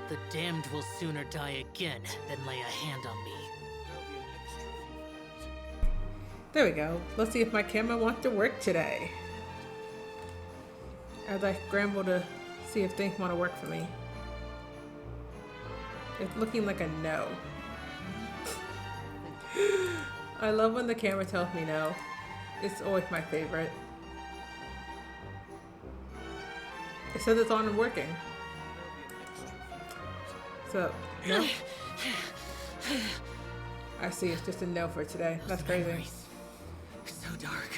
The damned will sooner die again than lay a hand on me. There we go. Let's see if my camera wants to work today. As I scramble to see if things want to work for me. It's looking like a no. I love when the camera tells me no. It's always my favorite. It says it's on and working. So, no? I see, it's just a no for today. That's crazy. So dark.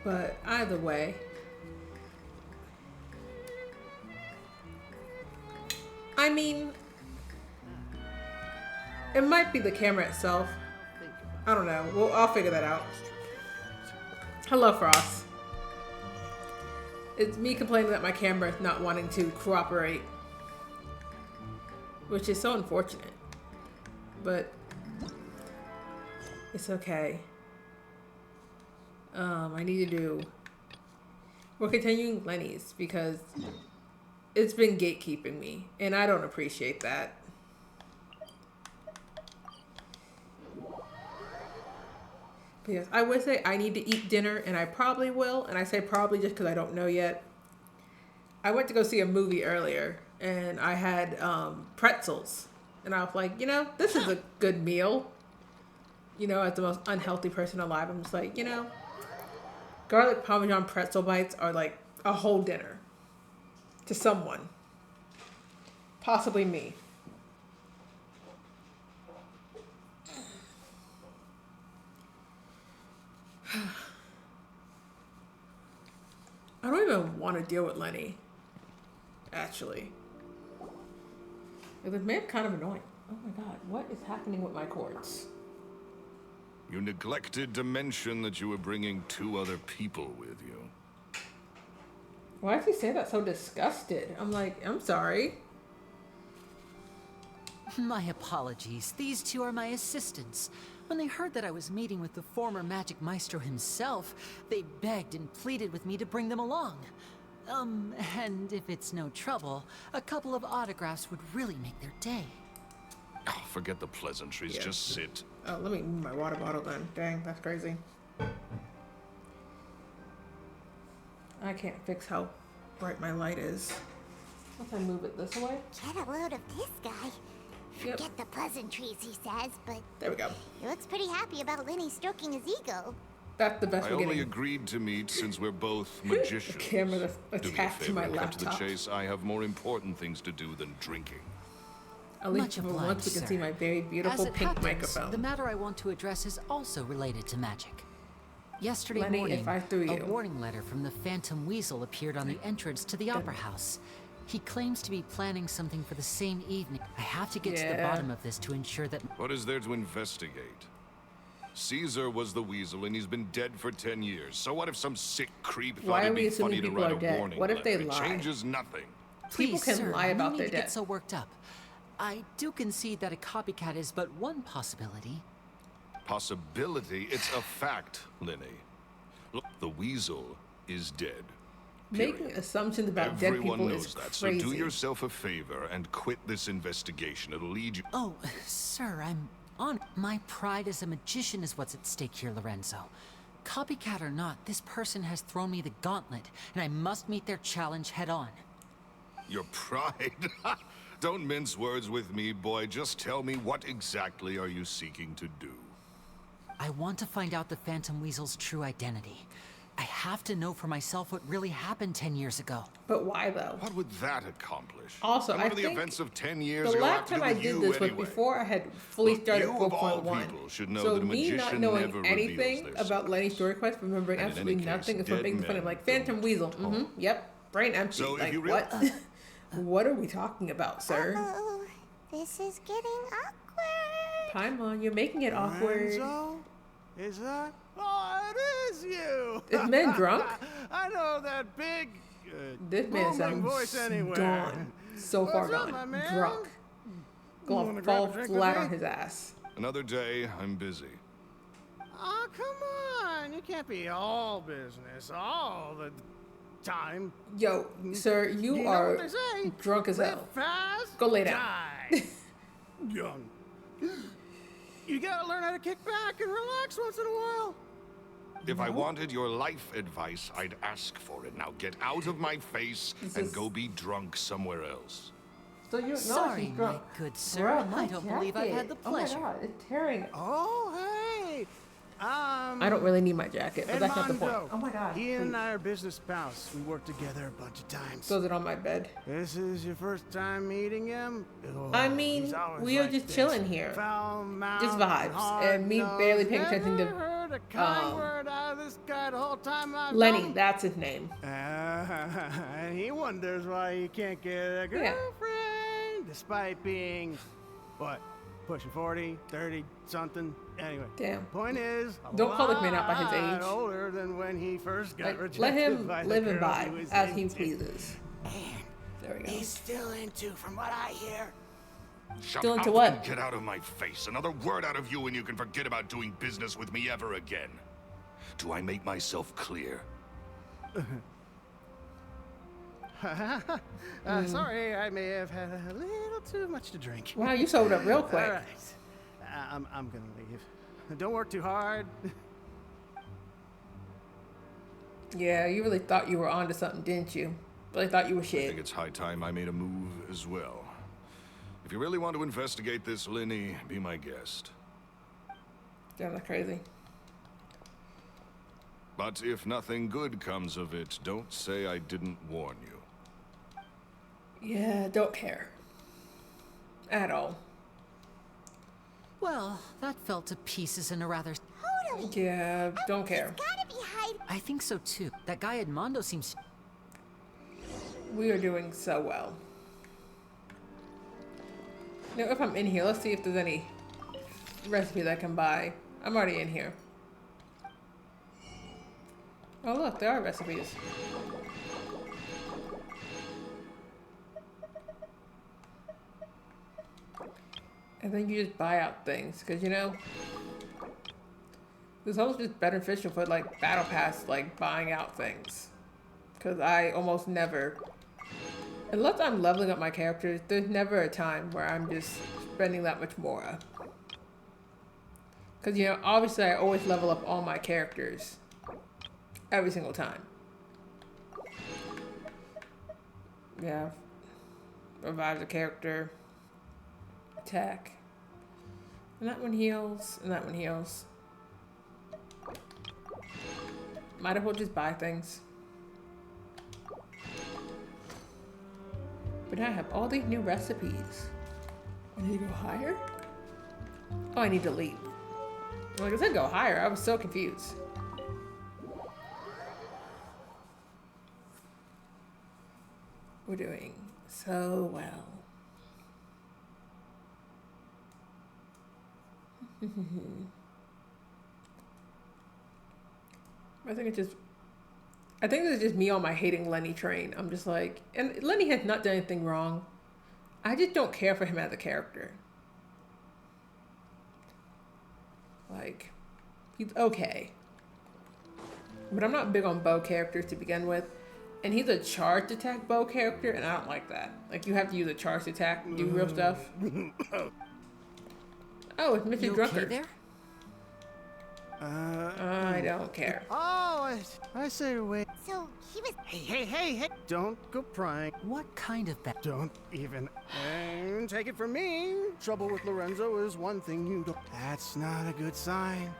But either way, I mean, it might be the camera itself. I don't know. Well, I'll figure that out. Hello, Frost. It's me complaining that my camera is not wanting to cooperate, which is so unfortunate. But it's okay. I need to do. We're continuing Lyney's because it's been gatekeeping me, and I don't appreciate that. But yes, I would say I need to eat dinner, and I probably will. And I say probably just because I don't know yet. I went to go see a movie earlier, and I had pretzels, and I was like, you know, this is a good meal. You know, as the most unhealthy person alive, I'm just like, you know, garlic parmesan pretzel bites are like a whole dinner to someone, possibly me. I don't even want to deal with Lyney, actually. It made it kind of annoying. Oh my god, what is happening with my cords? You neglected to mention that you were bringing 2 other people with you. Why does he say that so disgusted? I'm like, I'm sorry. My apologies. These 2 are my assistants. When they heard that I was meeting with the former Magic Maestro himself, they begged and pleaded with me to bring them along. And if it's no trouble, a couple of autographs would really make their day. Oh, forget the pleasantries, Yeah. just sit. Oh, let me move my water bottle then. Dang, that's crazy. I can't fix how bright my light is. Once I move it this way. Get a load of this guy. Yep. Forget the pleasantries, he says, but There we go. he looks pretty happy about Lyney stroking his ego. That's the best I we're only getting. agreed to meet since we're both magicians. The camera that's Do me a attached to favor my and cut to the laptop. chase. I have more important things to do than drinking. At least Much for obliged, once we can sir. see my very beautiful As it pink happens, microphone. the matter I want to address is also related to magic. Yesterday Lyney, morning, if I threw a you. warning letter from the Phantom Weasel appeared on the entrance to the Opera House. He claims to be planning something for the same evening. I have to get to the Yeah. bottom of this to ensure that... What is there to investigate? Caesar was the weasel, and he's been dead for 10 years. So what if some sick creep Why thought are it'd we be assuming funny to people write are a dead? warning What if they letter? It lie? changes nothing. People Please, can sir, lie about no their need to death. get so worked up. I do concede that a copycat is but one possibility. Possibility? It's a fact, Lyney. Look, the weasel is dead. Making Period. assumptions about dead Everyone people knows is that, crazy. so do yourself a favor and quit this investigation. It'll lead you... Oh, sir, I'm on. My pride as a magician is what's at stake here, Lorenzo. Copycat or not, this person has thrown me the gauntlet, and I must meet their challenge head on. Your pride? Don't mince words with me, boy. Just tell me, what exactly are you seeking to do? I want to find out the Phantom Weasel's true identity. I have to know for myself what really happened 10 years ago. But why though? What would that accomplish? Also, And I what do the think events of 10 years The ago have last to do time I with did you this was anyway? before I had fully Look, started you of all 4.1. people should know So that a me not magician knowing never anything reveals their about Lenny's story quest, remembering And in absolutely any case, nothing, is what dead makes me funny. men Like Phantom don't Weasel. talk. Yep. Brain empty. So if like you what? What are we talking about, sir? Oh, this is getting awkward. Paimon, you're making it awkward. Lorenzo? Is that? Oh, it is you! Is man drunk? I know that big, This man booming voice sounds anywhere. gone. So far What's up, gone. my man? Drunk. Gonna wanna fall grab a drink with flat me? on his ass. Another day, I'm busy. Oh, come on. You can't be all business all the... time. Yo, sir, you You know are what they say? drunk as Live hell. fast, Go lay down. die young. You gotta learn how to kick back and relax once in a while. If I wanted your life advice, I'd ask for it. Now get out of my face and go be drunk somewhere else. So you Sorry, she's my drunk. good sir. Bro, my I don't believe I've had the jacket. pleasure. Oh my god, it's tearing. Oh, hey. I don't really need my jacket, but that's not the point. Edmondo. Oh my god. He and please. I are business pals. We worked together a bunch of times. Throws it on my bed. This is your first time meeting him? Oh, I mean, he's always we are like just this. chilling here. Foul-mouthed, Just vibes, and me hard-nosed. barely paying attention to, Never heard a kind word out of this guy the whole time I've Lenny, known him. that's his name. And he wonders why he can't get a Yeah. girlfriend, despite being, what, pushing 40, 30, something. Anyway, Damn. point is, a Don't call the man out by his lot age. older than when he first got Like, rejected let him by the live and girl vibe was as he into. pleases. And There we go. he's still into, from what I hear. Shut Still up into what? and get out of my face. Another word out of you and you can forget about doing business with me ever again. Do I make myself clear? Sorry, I may have had a little too much to drink. Wow, you sobered up real quick. All right, I'm gonna leave. Don't work too hard. Yeah, you really thought you were onto something, didn't you? Really thought you were I think shit. it's high time I made a move as well. If you really want to investigate this, Lyney, be my guest. Damn, that's crazy. But if nothing good comes of it, don't say I didn't warn you. Yeah, don't care. At all. Well, that fell to pieces in a rather... Totally. Yeah, don't care. Gotta be hiding. I think so too. That guy Edmondo seems... We are doing so well. Now, if I'm in here, let's see if there's any recipes I can buy. I'm already in here. Oh, look, there are recipes. And then you just buy out things, because, you know, this whole just beneficial for, like, Battle Pass, like, buying out things. Because I almost never... Unless I'm leveling up my characters, there's never a time where I'm just spending that much more. Because, you know, obviously I always level up all my characters. Every single time. Yeah. Revive the character. Attack. And that one heals. And that one heals. Might as well just buy things. But now I have all these new recipes. I need to go higher? Oh, I need to leave. Like I said, go higher. I was so confused. We're doing so well. I think this is just me on my hating Lyney train. I'm just like, and Lyney has not done anything wrong. I just don't care for him as a character. Like, he's okay. But I'm not big on bow characters to begin with. And he's a charged attack bow character, and I don't like that. Like, you have to use a charged attack to do real stuff. Oh, it's Mr. You Drunkard. okay there? I don't care. Oh, I say wait. So he was. Hey. Don't go prying. What kind of bad... Don't even take it from me. Trouble with Lorenzo is one thing you don't. That's not a good sign.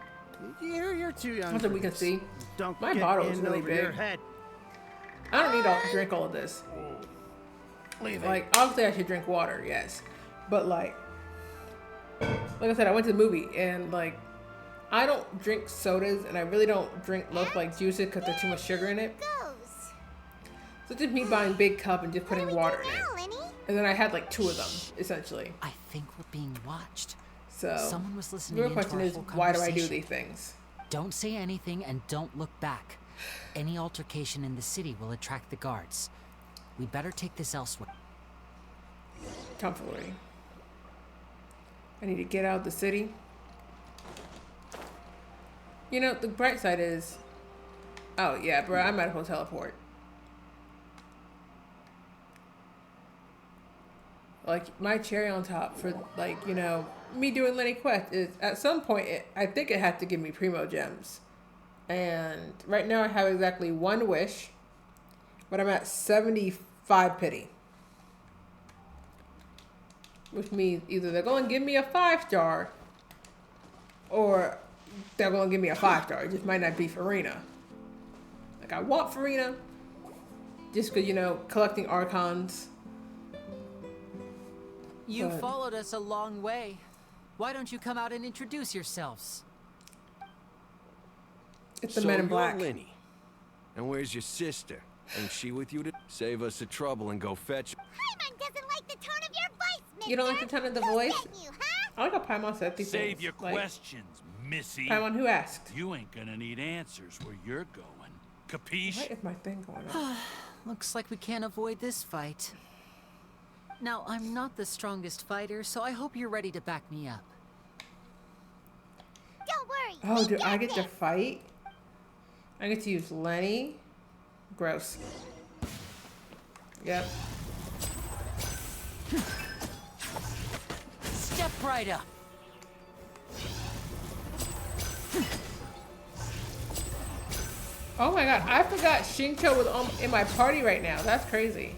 You're too young. Not that we can see. Don't My get bottle is in really over your big. head. I don't need to drink all of this. Leave it. Like, obviously I should drink water, yes. But like I said, I went to the movie and like, I don't drink sodas and I really don't drink most like juices because there's too much sugar in it. Goes. So just me buying big cup and just What do putting we water do in it. now, Lyney? And then I had like 2 of them, essentially. I think we're being watched. So Someone was listening the in real to question our is, whole why do I do conversation. these things? Don't say anything and don't look back. Any altercation in the city will attract the guards. We better take this elsewhere. Tomfoolery. I need to get out of the city. You know, the bright side is... Oh, yeah, bro, I might as well teleport. like my cherry on top for like, you know, me doing Lenny Quest is at some point I think it had to give me Primo Gems. And right now I have exactly one wish, but I'm at 75 pity. Which means either they're going to give me a 5-star or they're going to give me a 5-star. It just might not be Farina. Like, I want Farina just because, you know, collecting Archons. You But- followed us a long way. Why don't you come out and introduce yourselves? It's the So Men in you're Black. Lyney. And where's your sister? Ain't she with you to save us the trouble and go fetch? Paimon doesn't like the tone of your voice, mister. You don't like the tone of the Who voice? sent you, huh? I like how Paimon said these Save things. your Like, questions, missy. Paimon, who asked? You ain't gonna need answers where you're going. Capiche? What is my thing going on? Looks like we can't avoid this fight. Now, I'm not the strongest fighter, so I hope you're ready to back me up. Don't worry. Oh, we do got I get to this. fight? I get to use Lenny. Gross. Yep. Step right up. Oh my god, I forgot Shincho was in my party right now. That's crazy.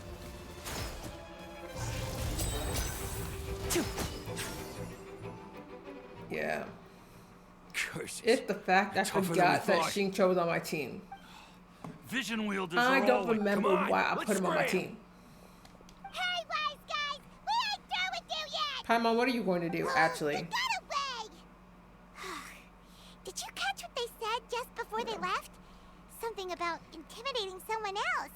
Yeah. Curses. It's the fact I Tougher than forgot we that thought. Shincho was on my team. Vision wielders I are don't all like, remember come on, why I let's put him on my scram. team. Hey, wise guys, we ain't through with you yet. Paimon, what are you going to do, We actually? got away. Did you catch what they said just before they left? Something about intimidating someone else.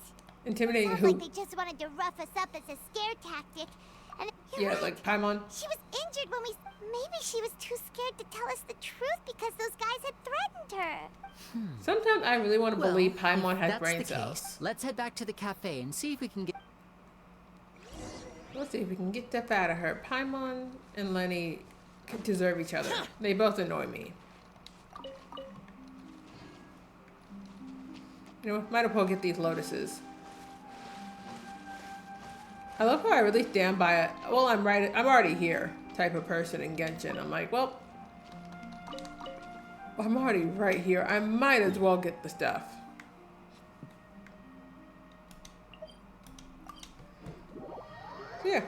Intimidating Sounds who? like they just wanted to rough us up as a scare tactic. And you're Yeah, right. like Paimon. She was injured when we... Maybe she was too scared to tell us the truth because those guys had threatened her. Sometimes I really want to believe if Paimon has that's brain the cells. case, let's head back to the cafe and see if we can get... Let's see if we can get stuff out of her. Paimon and Lenny deserve each other. They both annoy me. You know, might as well get these lotuses. I love how I really stand by it. Well, I'm already here type of person in Genshin. I'm like, well, I'm already right here. I might as well get the stuff. Yeah.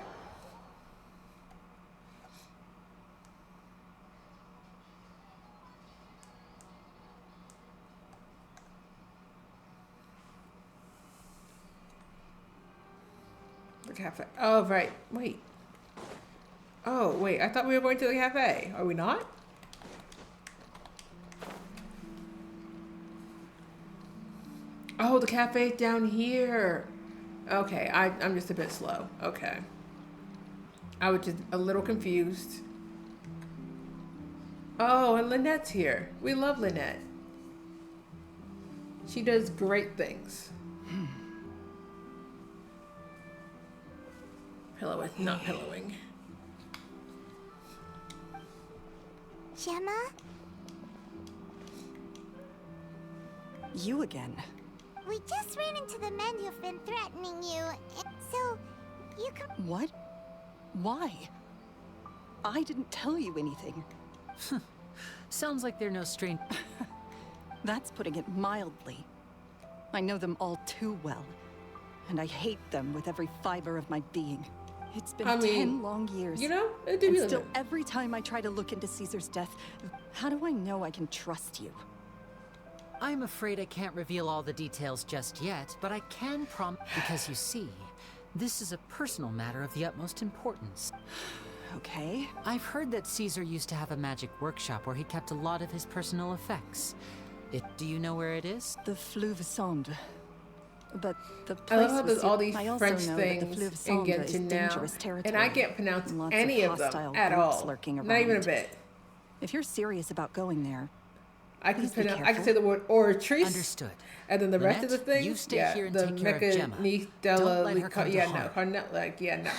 The cafe. Oh, right. Wait. Oh, wait. I thought we were going to the cafe. Are we not? Oh, the cafe's down here. Okay, I'm just a bit slow. Okay. I was just a little confused. Oh, and Lynette's here. We love Lynette. She does great things. Pillowing, not pillowing. Gemma? You again. We just ran into the men who've been threatening you. So, you can... What? Why? I didn't tell you anything. Sounds like they're no stranger. That's putting it mildly. I know them all too well, and I hate them with every fiber of my being. It's been I mean, 10 long years. You know, it do and be still, living. every time I try to look into Caesar's death, how do I know I can trust you? I'm afraid I can't reveal all the details just yet, but I can promise because you see, this is a personal matter of the utmost importance. Okay. I've heard that Caesar used to have a magic workshop where he kept a lot of his personal effects. Do you know where it is? The Fleuve Sonde. But the I place love how was there's all these I also French know that the things Fleuve in Sonde is Genshin now, dangerous territory. and I can't pronounce Lots any of them hostile at groups all. lurking Not even a around. bit. If you're serious about going there, I can Please be pronounce. I can careful. say the word Oratrice. Understood. And then the rest of the Lynette, things, you stay yeah, here and the take care of Gemma. Don't let her come to yeah, harm. no, no.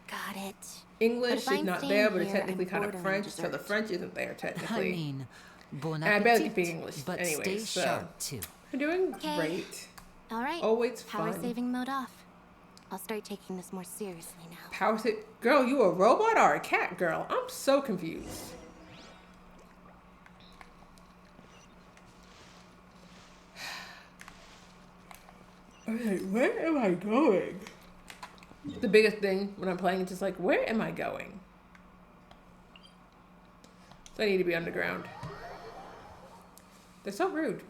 Got it. English But if is I'm not staying there, but it's here, technically I'm kind of bored on French, so the dessert. French isn't there I technically. mean, bon And I barely appetit, speak English but anyway, stay so- sharp too. I'm doing Okay. great. All right. Always Power fun. saving mode off. I'll start taking this more seriously now. Power sit. Girl, you a robot or a cat, girl? I'm so confused. Okay, where am I going? The biggest thing when I'm playing is just like, where am I going? So I need to be underground. They're so rude.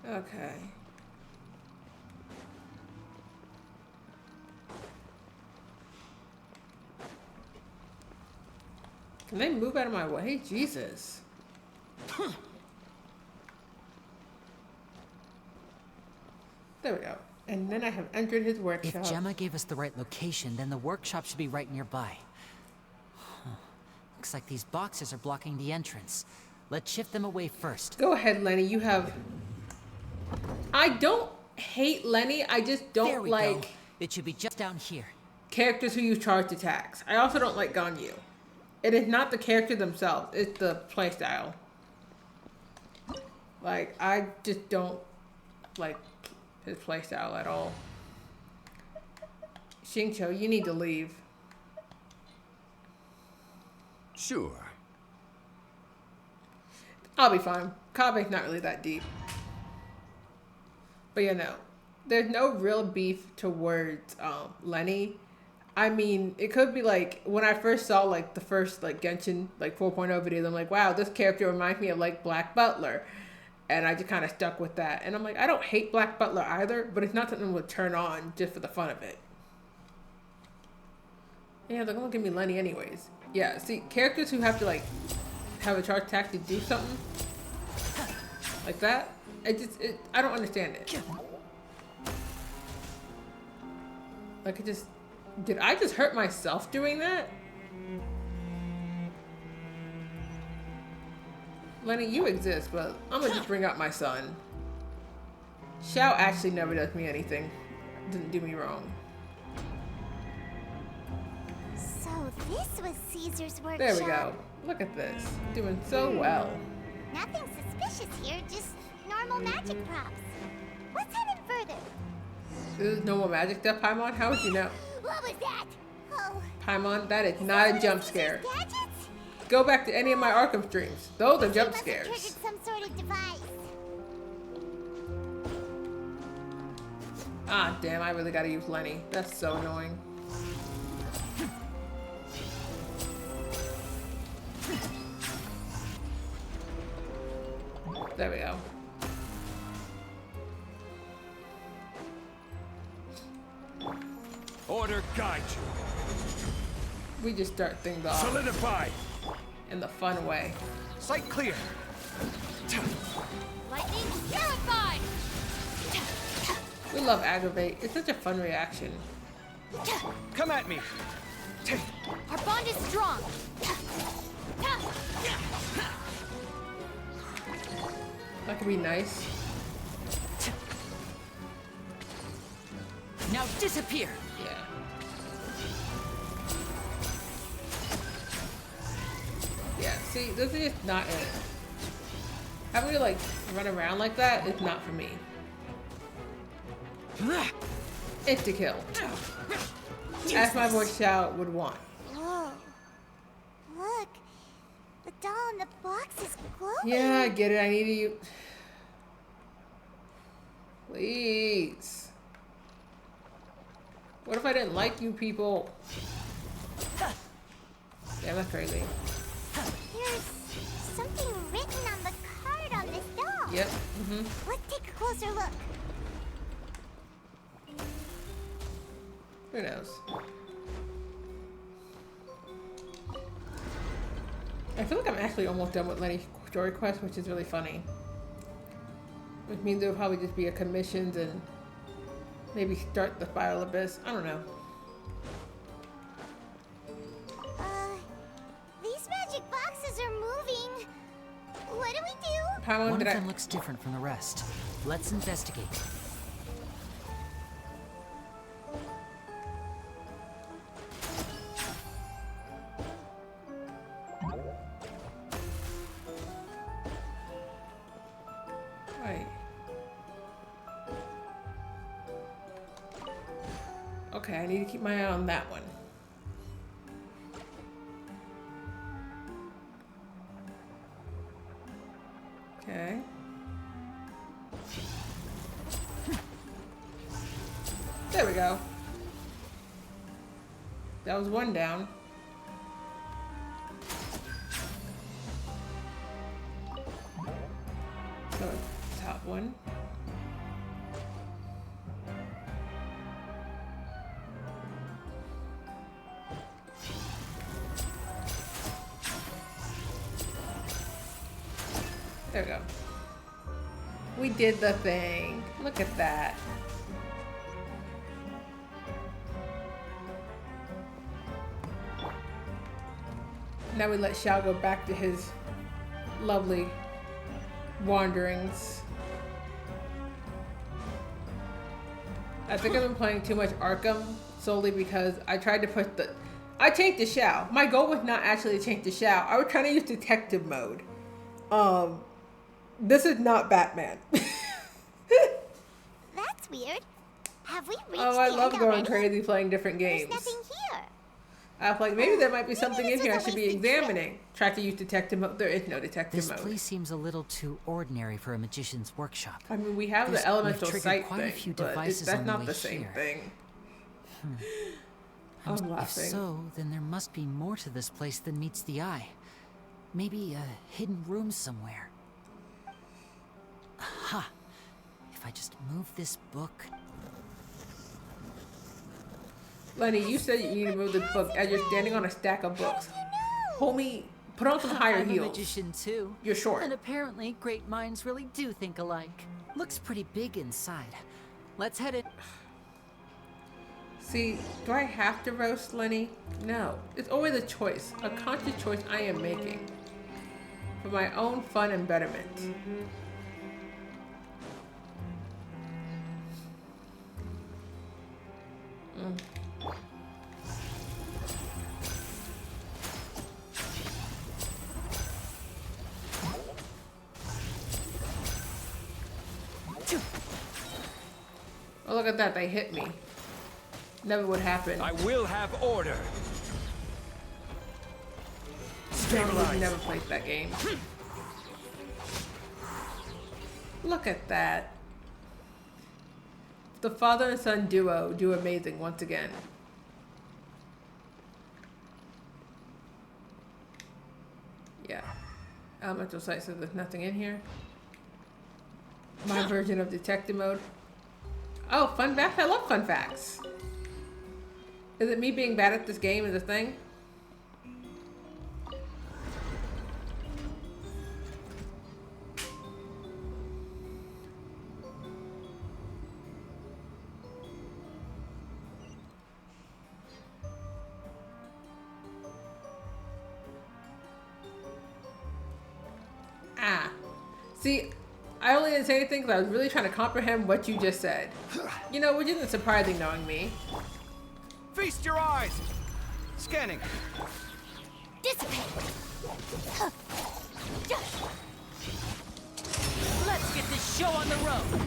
Okay. Can they move out of my way? Jesus. There we go. And then I have entered his workshop. If Gemma gave us the right location, then the workshop should be right nearby. Huh. Looks like these boxes are blocking the entrance. Let's shift them away first. Go ahead, Lenny. You have... I don't hate Lyney. I just There don't we like go. It should be just down here. characters who use charged attacks. I also don't like Ganyu. It is not the character themselves. It's the playstyle. Like, I just don't like his playstyle at all. Xingqiu, you need to leave. Sure. I'll be fine. Kabe's not really that deep. But you know, there's no real beef towards Lyney. I mean, it could be like when I first saw like the first like Genshin like 4.0 videos, I'm like, wow, this character reminds me of like Black Butler. And I just kind of stuck with that. And I'm like, I don't hate Black Butler either, but it's not something we'll turn on just for the fun of it. Yeah, they're gonna give me Lyney anyways. Yeah, see, characters who have to like have a charge attack to do something like that, I don't understand it. Like, did I just hurt myself doing that? Lyney, you exist, but I'm gonna just bring out my son. Xiao actually never does me anything. Didn't do me wrong. So this was Caesar's workshop. There we go. Look at this. Doing so well. Nothing suspicious here, just normal magic props. What's hidden further? This is normal magic stuff, Paimon? How would you know? What was that? Oh. Paimon, that is not a One jump of scare. Caesar's gadgets? Go back to any of my Arkham streams. Those are He jump must have scares. triggered some sort of device. Ah, damn, I really gotta use Lyney. That's so annoying. There we go. Order guide you. We just start things off Solidify. in the fun way. Sight clear. Lightning terrified! We love Aggravate. It's such a fun reaction. Come at me. Our bond is strong. That could be nice. Now disappear. Yeah. Yeah, see, this is just not it. Having to like run around like that is not for me. It's to kill. As my boy Xiao would want. Whoa. Look. The doll in the box is glowing. Yeah, I get it. I need you. Please. What if I didn't like you people? Damn, that's crazy. There's something written on the card on this doll. Yep. Let's take a closer look. Who knows? I feel like I'm actually almost done with Lyney's story quest, which is really funny. Which means there'll probably just be a commissions and maybe start the File Abyss. I don't know. These magic boxes are moving. What do we do? Paimon, One did of I... them looks different from the rest. Let's investigate. Okay, I need to keep my eye on that one. Okay. There we go. That was one down. So, top one. There we go. We did the thing. Look at that. Now we let Xiao go back to his lovely wanderings. I think I've been playing too much Arkham solely because I tried to put the... I changed to Xiao. My goal was not actually to change to Xiao. I was trying to use detective mode. This is not Batman. That's weird. Have we reached Oh, I the love end going already? crazy playing different There's games. nothing here. I was like, maybe there might be Maybe something this in here I was a should be wasted trip. examining. Try to use detective mode. There is no detective This mode. place seems a little too ordinary for a magician's workshop. I mean, we have We've the elemental triggered sight quite a thing, few but devices that's on the not way the same here. thing. I'm If laughing. so, then there must be more to this place than meets the eye. Maybe a hidden room somewhere. Aha! If I just move this book... Lenny, you said you need to move the book as you're standing on a stack of books. Homie, put on some higher I'm a heels. magician too. You're short. And apparently, great minds really do think alike. Looks pretty big inside. Let's head in. See, do I have to roast Lenny? No. It's always a choice, a conscious choice I am making. For my own fun and betterment. Oh, look at that, they hit me. Never would happen. I will have order. We've never played that game. Look at that. The father and son duo do amazing once again. Yeah. Elemental sight says there's nothing in here. My version of detective mode. Oh, fun facts? I love fun facts. Is it me being bad at this game is a thing? Ah. See, I only didn't say anything because I was really trying to comprehend what you just said. You know, which isn't surprising knowing me. Feast your eyes! Scanning. Dissipate. Let's get this show on the road.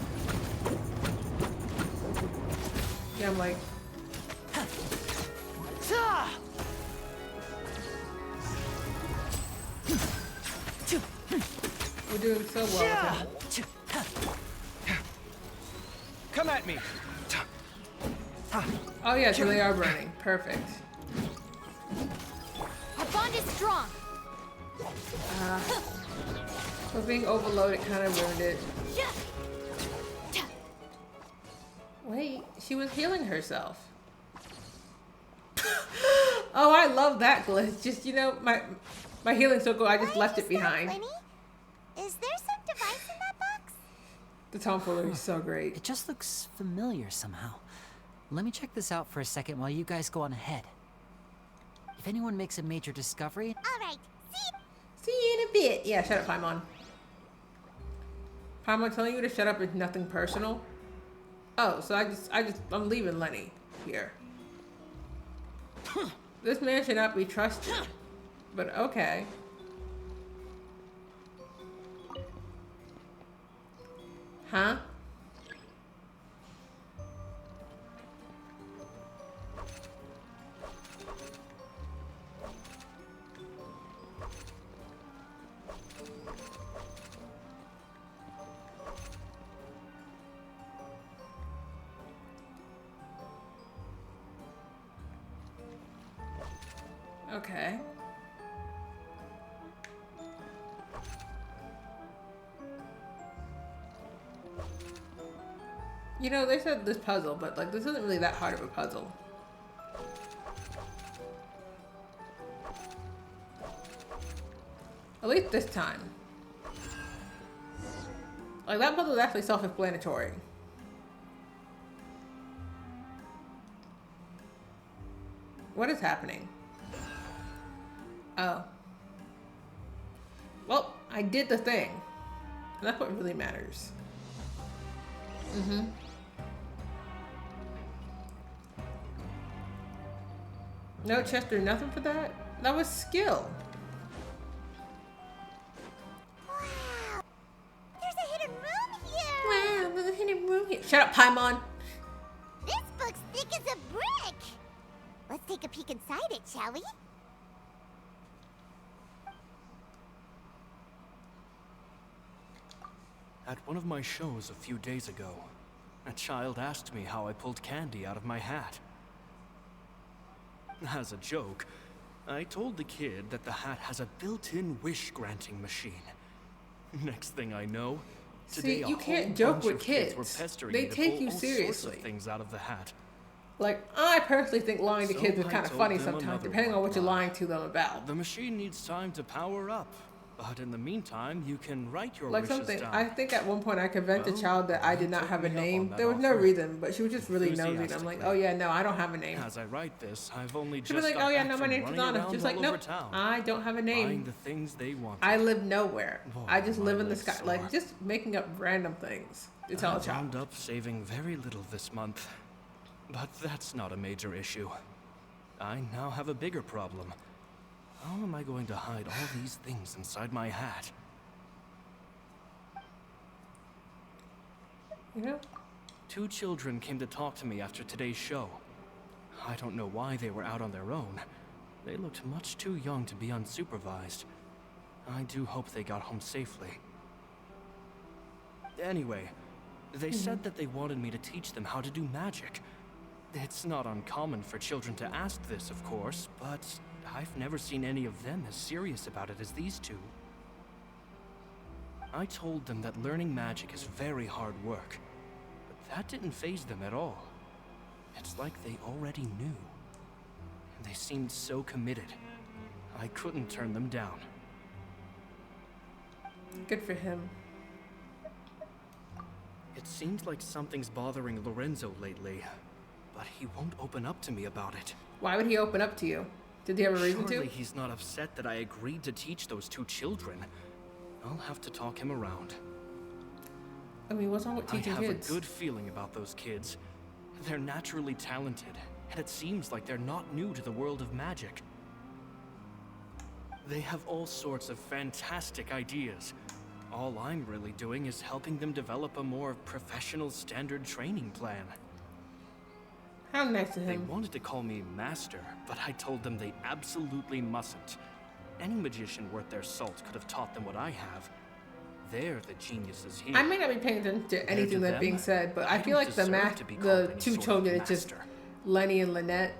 Yeah, I'm like, we're doing so well with him. Come at me. Oh yeah, so they are burning. Perfect. Our bond is strong. So being overloaded kind of ruined it. Wait, she was healing herself. Oh, I love that glitch. Just, you know, my healing circle, I just Why left is it that, behind. Lyney? Is there some device in that box? The tomfoolery is so great. It just looks familiar somehow. Let me check this out for a second while you guys go on ahead. If anyone makes a major discovery... All right. See? See you in a bit. Yeah, shut up, Paimon. Paimon, telling you to shut up is nothing personal. Oh, so I'm leaving Lenny here. This man should not be trusted. But okay. Huh? Okay. You know, they said this puzzle, but like this isn't really that hard of a puzzle. At least this time. Like that puzzle is actually self-explanatory. What is happening? Oh. Well, I did the thing. And that's what really matters. Mm-hmm. No chest or nothing for that? That was skill. Wow. There's a hidden room here. Wow, there's a hidden room here. Shut up, Paimon. This book's thick as a brick. Let's take a peek inside it, shall we? At one of my shows a few days ago, a child asked me how I pulled candy out of my hat. As a joke, I told the kid that the hat has a built-in wish-granting machine. Next thing I know, today See, you a can't whole joke bunch with of kids kids. were pestering They me to take pull you all sorts seriously. of things out of the hat. Like, I personally think lying to So kids is I kind of told funny them sometimes, another depending on white what you're lie. lying to them about. The machine needs time to power up, but in the meantime, you can write your Like wishes something, down. I think at one point I convinced a Well, child that I they did not took have a me up on name. that There was no offer. reason, but she was just really nosy. And I'm like, oh yeah, no, I don't have a name. As I write this, I've only She'd just be like, got oh yeah, back no, my from name's running Donna. around Just like, all over nope, town, I don't have a buying name. the things they want. I live nowhere. Whoa, I just my live in the legs sky. sore. Like, just making up random things to tell a I wound child. up saving very little this month, but that's not a major issue. I now have a bigger problem. How am I going to hide all these things inside my hat? You know? 2 children came to talk to me after today's show. I don't know why they were out on their own. They looked much too young to be unsupervised. I do hope they got home safely. Anyway, they said that they wanted me to teach them how to do magic. It's not uncommon for children to ask this, of course, but I've never seen any of them as serious about it as these 2. I told them that learning magic is very hard work, but that didn't faze them at all. It's like they already knew. They seemed so committed. I couldn't turn them down. Good for him. It seems like something's bothering Lorenzo lately, but he won't open up to me about it. Why would he open up to you? Did he have a reason Surely to? he's not upset that I agreed to teach those 2 children. I'll have to talk him around. I mean, what's wrong with teaching I have kids? a good feeling about those kids. They're naturally talented, and it seems like they're not new to the world of magic. They have all sorts of fantastic ideas. All I'm really doing is helping them develop a more professional standard training plan. How nice of They him. wanted to call me master, but I told them they absolutely mustn't. Any magician worth their salt could have taught them what I have. They're the geniuses here. I may not be paying attention to anything that's them, being said, but I I feel don't like the deserve to be called the any 2 sort of children, it's just master. Lenny and Lynette.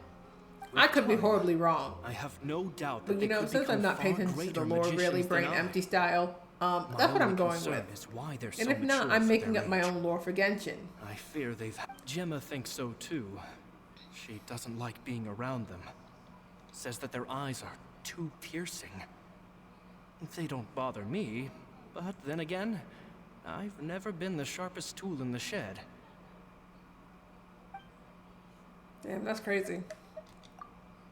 I could be time, horribly wrong. I have no doubt that But you they know, could since I'm become not paying far attention to the greater lore really, magicians brain than I. empty style, My that's what I'm only going concern with. is why they're And so if not, mature I'm for making their up my age. own lore for Genshin. I fear they've. Gemma thinks so too. She doesn't like being around them. Says that their eyes are too piercing. They don't bother me, but then again, I've never been the sharpest tool in the shed. Damn, that's crazy.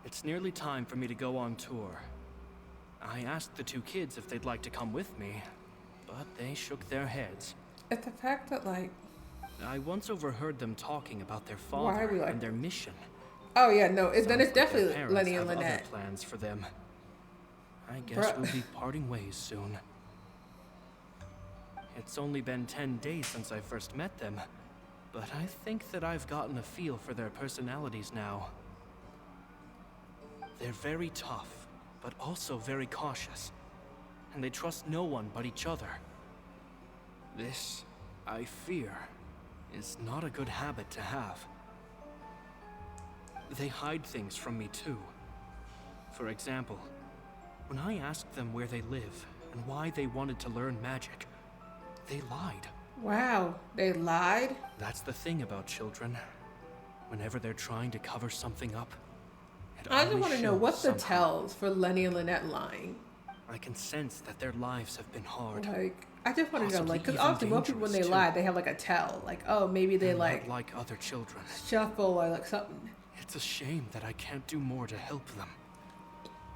It's nearly time for me to go on tour. I asked the 2 kids if they'd like to come with me, but they shook their heads. It's the fact that, like, I once overheard them talking about their Why are father we like and their mission. oh yeah, no, then Sounds it's like their definitely parents Lenny have and Lynette. other plans for them. I guess Bruh. we'll be parting ways soon. It's only been 10 days since I first met them, but I think that I've gotten a feel for their personalities now. They're very tough, but also very cautious, and they trust no one but each other. This, I fear, is not a good habit to have. They hide things from me too. For example, when I asked them where they live and why they wanted to learn magic, they lied. Wow, they lied? That's the thing about children. Whenever they're trying to cover something up, it I just always want to know shows what's the somehow. tells for Lyney and Lynette lying. I can sense that their lives have been hard. Like, I just want to know, Possibly like, because even often most people when they dangerous, lie, too. they have like a tell. Like, oh, maybe they And like not like other children. shuffle or like something. It's a shame that I can't do more to help them.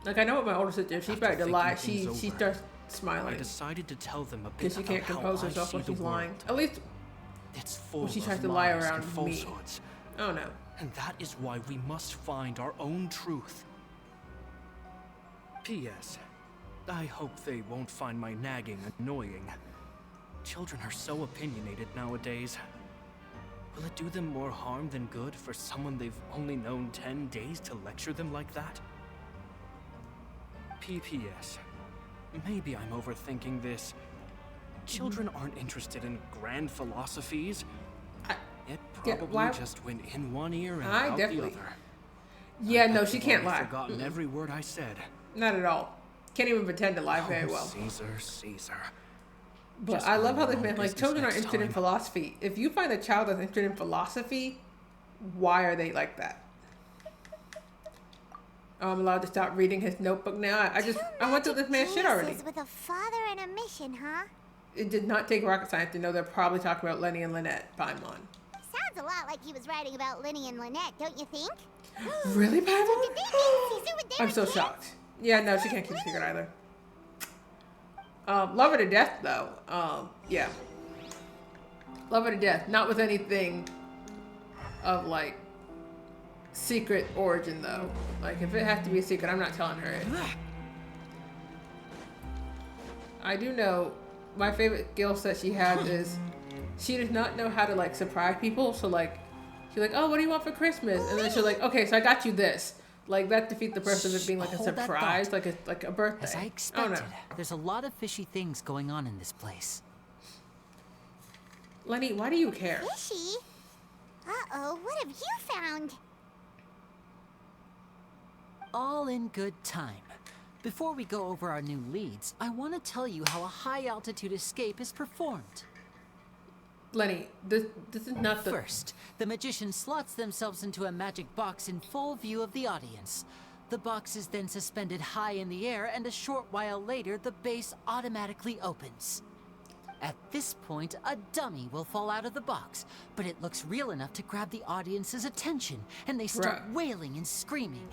Like, I know with my older sister, if she's After about to lie, thinking she things starts I smiling. decided to tell them a bit Because she about can't how compose I herself see when the she's lying. world. At least It's full when she of tries to lie lies around and me. falsehoods. Oh no. And that is why we must find our own truth. P.S. I hope they won't find my nagging annoying. Children are so opinionated nowadays. Will it do them more harm than good for someone they've only known 10 days to lecture them like that? P.P.S. Maybe I'm overthinking this. Children aren't interested in grand philosophies. It Yeah, probably why- just went in one ear and I out definitely- the other. Yeah, no, I've she can't already lie. Forgotten every word I said. Not at all. Can't even pretend to lie very Oh, well. Caesar. But Just I love how they mind meant like business children are next interested in time. philosophy. If you find a child that's interested in philosophy, why are they like that? Oh, I'm allowed to stop reading his notebook now. I went through this man's shit already. With a father and a mission, huh? It did not take rocket science to know they're probably talking about Lyney and Lynette, Paimon. Sounds a lot like he was writing about Lyney and Lynette, don't you think? Really, So Paimon? did they meet Caesar with their I'm so kids? shocked. Yeah, no, she can't keep a secret either. Love her to death, though. Yeah. Love her to death. Not with anything of, like, secret origin, though. Like, if it has to be a secret, I'm not telling her it. I do know my favorite skill set she has is she does not know how to, like, surprise people. So, like, she's like, oh, what do you want for Christmas? And then she'll like, okay, so I got you this. Like, that defeats the purpose of it being like a Hold that surprise, thought. like a birthday. As I Oh, expected, no. there's a lot of fishy things going on in this place. Lyney, why do you care? Fishy? Uh-oh, what have you found? All in good time. Before we go over our new leads, I want to tell you how a high-altitude escape is performed. Lyney, this is not the... First, the magician slots themselves into a magic box in full view of the audience. The box is then suspended high in the air, and a short while later, the base automatically opens. At this point, a dummy will fall out of the box, but it looks real enough to grab the audience's attention, and they start Bruh. wailing and screaming.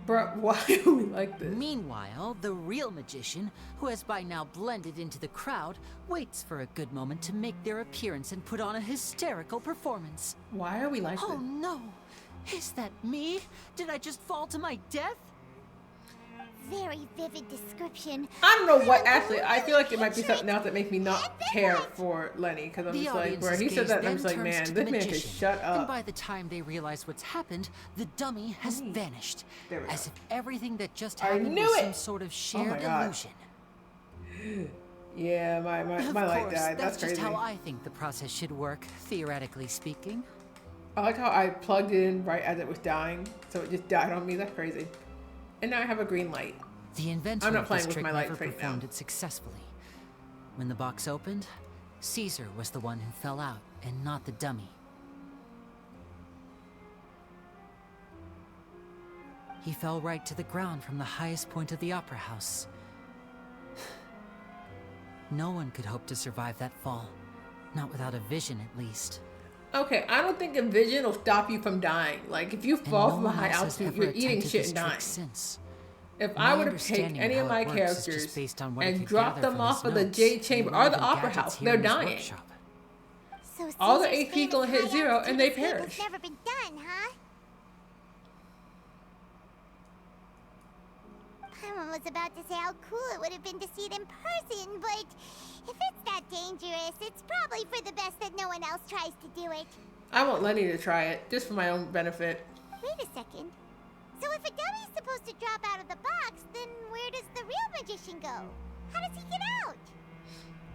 Bruh, why are we like this? Meanwhile, the real magician, who has by now blended into the crowd, waits for a good moment to make their appearance and put on a hysterical performance. Why are we like Oh this? no! Is that me? Did I just fall to my death? Very vivid description. I don't know what, actually, I feel like it might be something else that makes me not care for Lenny, because I'm The just like, where audience's he said gaze that, and I'm then just like, turns man, to this the man can magician, shut And up. by the time they realize what's happened, the dummy has vanished. There we As go. if everything that just I happened knew was it! some sort of my shared God. illusion. Yeah, my Of light course, died. That's just crazy. how I think the process should work, theoretically speaking. I like how I plugged it in right as it was dying, so it just died on me. That's crazy. And now I have a green light. The inventor I'm not of playing this with trick my light never right now. performed it successfully. When the box opened, Caesar was the one who fell out, and not the dummy. He fell right to the ground from the highest point of the opera house. No one could hope to survive that fall. Not without a vision, at least. Okay, I don't think a vision will stop you from dying. Like, if you And fall no from a one high else has altitude, ever you're eating attempted shit this and trick dying. since. If My I would have taken understanding any of of how my it works is characters just based on what I and could dropped gather them from his off of the notes Jade and Chamber what or the other Opera gadgets House, here they're in his dying. workshop. So All the Caesar's HP gonna famous hit zero and they high-altitude escape perish. has never been done, huh? Paimon was about to say how cool it would have been to see it in person, but if it's that dangerous, it's probably for the best that no one else tries to do it. I want Lenny to try it, just for my own benefit. Wait a second. So if a dummy's supposed to drop out of the box, then where does the real magician go? How does he get out?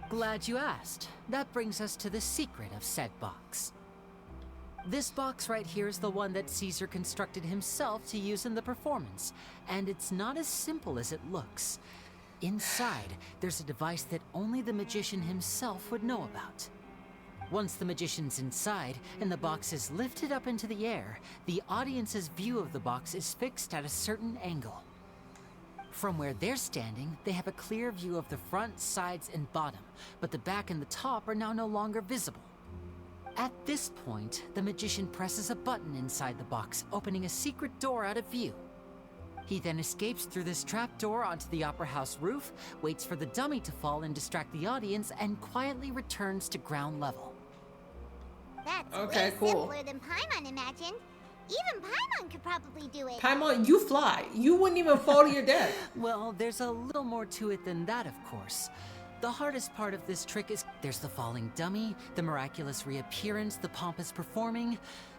Glad you asked. That brings us to the secret of said box. This box right here is the one that Caesar constructed himself to use in the performance, and it's not as simple as it looks. Inside, there's a device that only the magician himself would know about. Once the magician's inside and the box is lifted up into the air, the audience's view of the box is fixed at a certain angle. From where they're standing, they have a clear view of the front, sides, and bottom, but the back and the top are now no longer visible. At this point, the magician presses a button inside the box, opening a secret door out of view. He then escapes through this trap door onto the Opera House roof, waits for the dummy to fall and distract the audience, and quietly returns to ground level. That's Okay, way cool. simpler than Paimon imagined. Even Paimon could probably do it. Paimon, you fly. You wouldn't even fall to your death. Well, there's a little more to it than that, of course. The hardest part of this trick is there's the falling dummy, the miraculous reappearance, the pompous performing.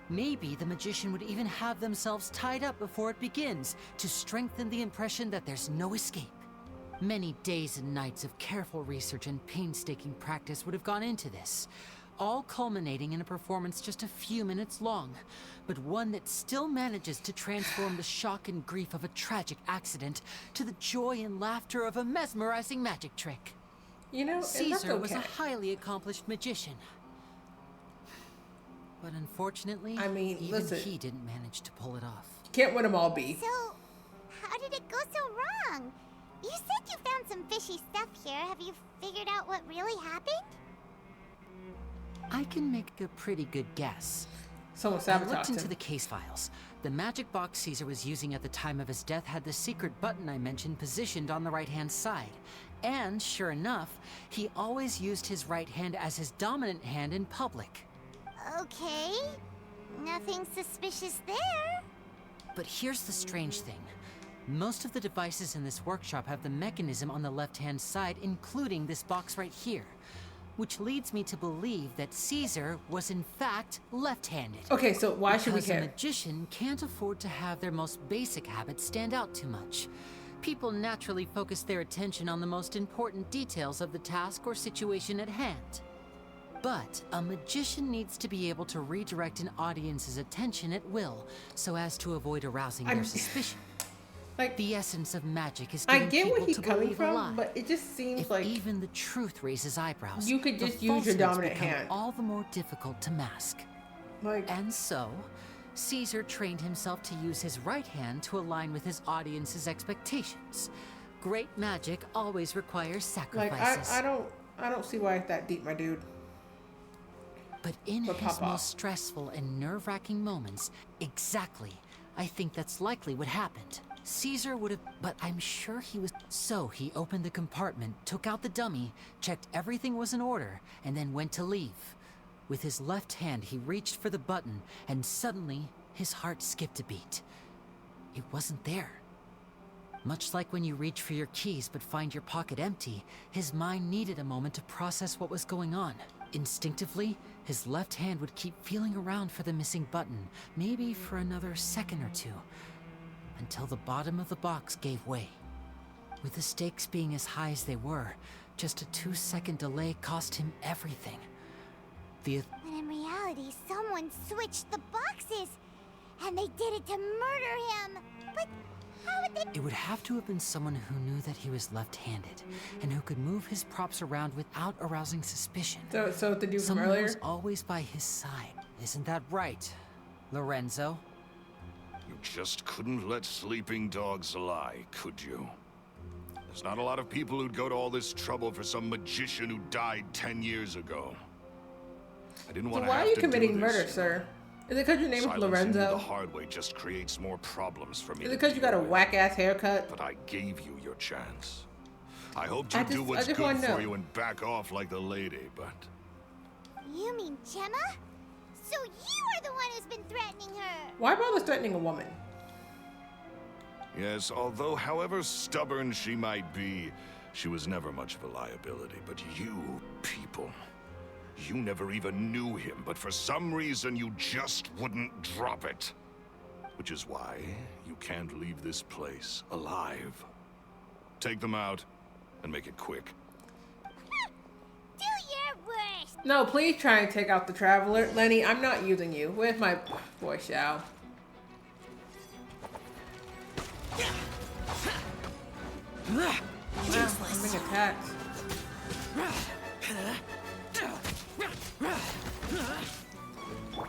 Maybe the magician would even have themselves tied up before it begins to strengthen the impression that there's no escape. Many days and nights of careful research and painstaking practice would have gone into this, all culminating in a performance just a few minutes long, but one that still manages to transform the shock and grief of a tragic accident to the joy and laughter of a mesmerizing magic trick. You know, and that's Caesar was a okay. highly accomplished magician. But unfortunately, I mean, even listen. he didn't manage to pull it off. Can't win them all, B. So, how did it go so wrong? You said you found some fishy stuff here. Have you figured out what really happened? I can make a pretty good guess. Someone I sabotaged looked into him. the case files. The magic box Caesar was using at the time of his death had the secret button I mentioned positioned on the right-hand side. And sure enough, he always used his right hand as his dominant hand in public. Okay. Nothing suspicious there. But here's the strange thing. Most of the devices in this workshop have the mechanism on the left-hand side, including this box right here. Which leads me to believe that Caesar was in fact left-handed. Okay, so why should we Because a care? magician can't afford to have their most basic habits stand out too much. People naturally focus their attention on the most important details of the task or situation at hand. But a magician needs to be able to redirect an audience's attention at will, so as to avoid arousing their suspicion. Like, The essence of magic is I getting get people where he's to coming believe a lie. from, but it just seems If like even the truth raises eyebrows, you could the just use your falsehoods dominant become hand. all the more difficult to mask. And so, Caesar trained himself to use his right hand to align with his audience's expectations. Great magic always requires like sacrifices. I don't see why it's that deep, my dude. But in But his pop off. most stressful and nerve-wracking moments, exactly, I think that's likely what happened. Caesar would have, but I'm sure he was. So he opened the compartment, took out the dummy, checked everything was in order, and then went to leave. With his left hand, he reached for the button, and suddenly, his heart skipped a beat. It wasn't there. Much like when you reach for your keys but find your pocket empty, his mind needed a moment to process what was going on. Instinctively, his left hand would keep feeling around for the missing button, maybe for another second or two, until the bottom of the box gave way. With the stakes being as high as they were, just a 2-second delay cost him everything. The When in reality, someone switched the boxes. And they did it to murder him. But how would they... It would have to have been someone who knew that he was left-handed, and who could move his props around without arousing suspicion. So the dude from Someone earlier? who was always by his side. Isn't that right, Lorenzo? You just couldn't let sleeping dogs lie, could you? There's not a lot of people who'd go to all this trouble for some magician who died 10 years ago. I didn't So want to why have are you to do committing this, murder, you know. sir? Is it because your name is Silencing you Lorenzo? the hard way just creates more problems for me. Is it to because you got a deal with. whack-ass haircut? But I gave you your chance. I hoped I you'd do just what's wanna good know. for you and back off like the lady, but You mean Gemma? So you are the one who's been threatening her. Why bother threatening a woman? yes, although however stubborn she might be, she was never much of a liability. But you people, you never even knew him, but for some reason you just wouldn't drop it. Which is why you can't leave this place alive. Take them out and make it quick. Do your worst. No, please try and take out the Traveler. Lyney, I'm not using you. Where's my boy Xiao? I'm being attacked.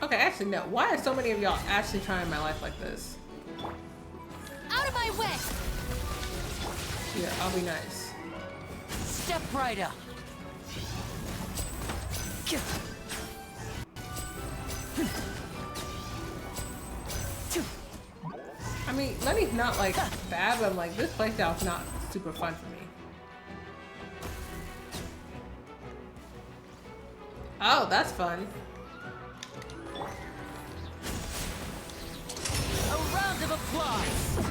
Okay, actually no. Why are so many of y'all actually trying my life like this? Out of my way! Yeah, I'll be nice. Step right up. I mean, Lenny's not like bad, but I'm like, this playstyle's not super fun for me. Oh, that's fun. A round of applause.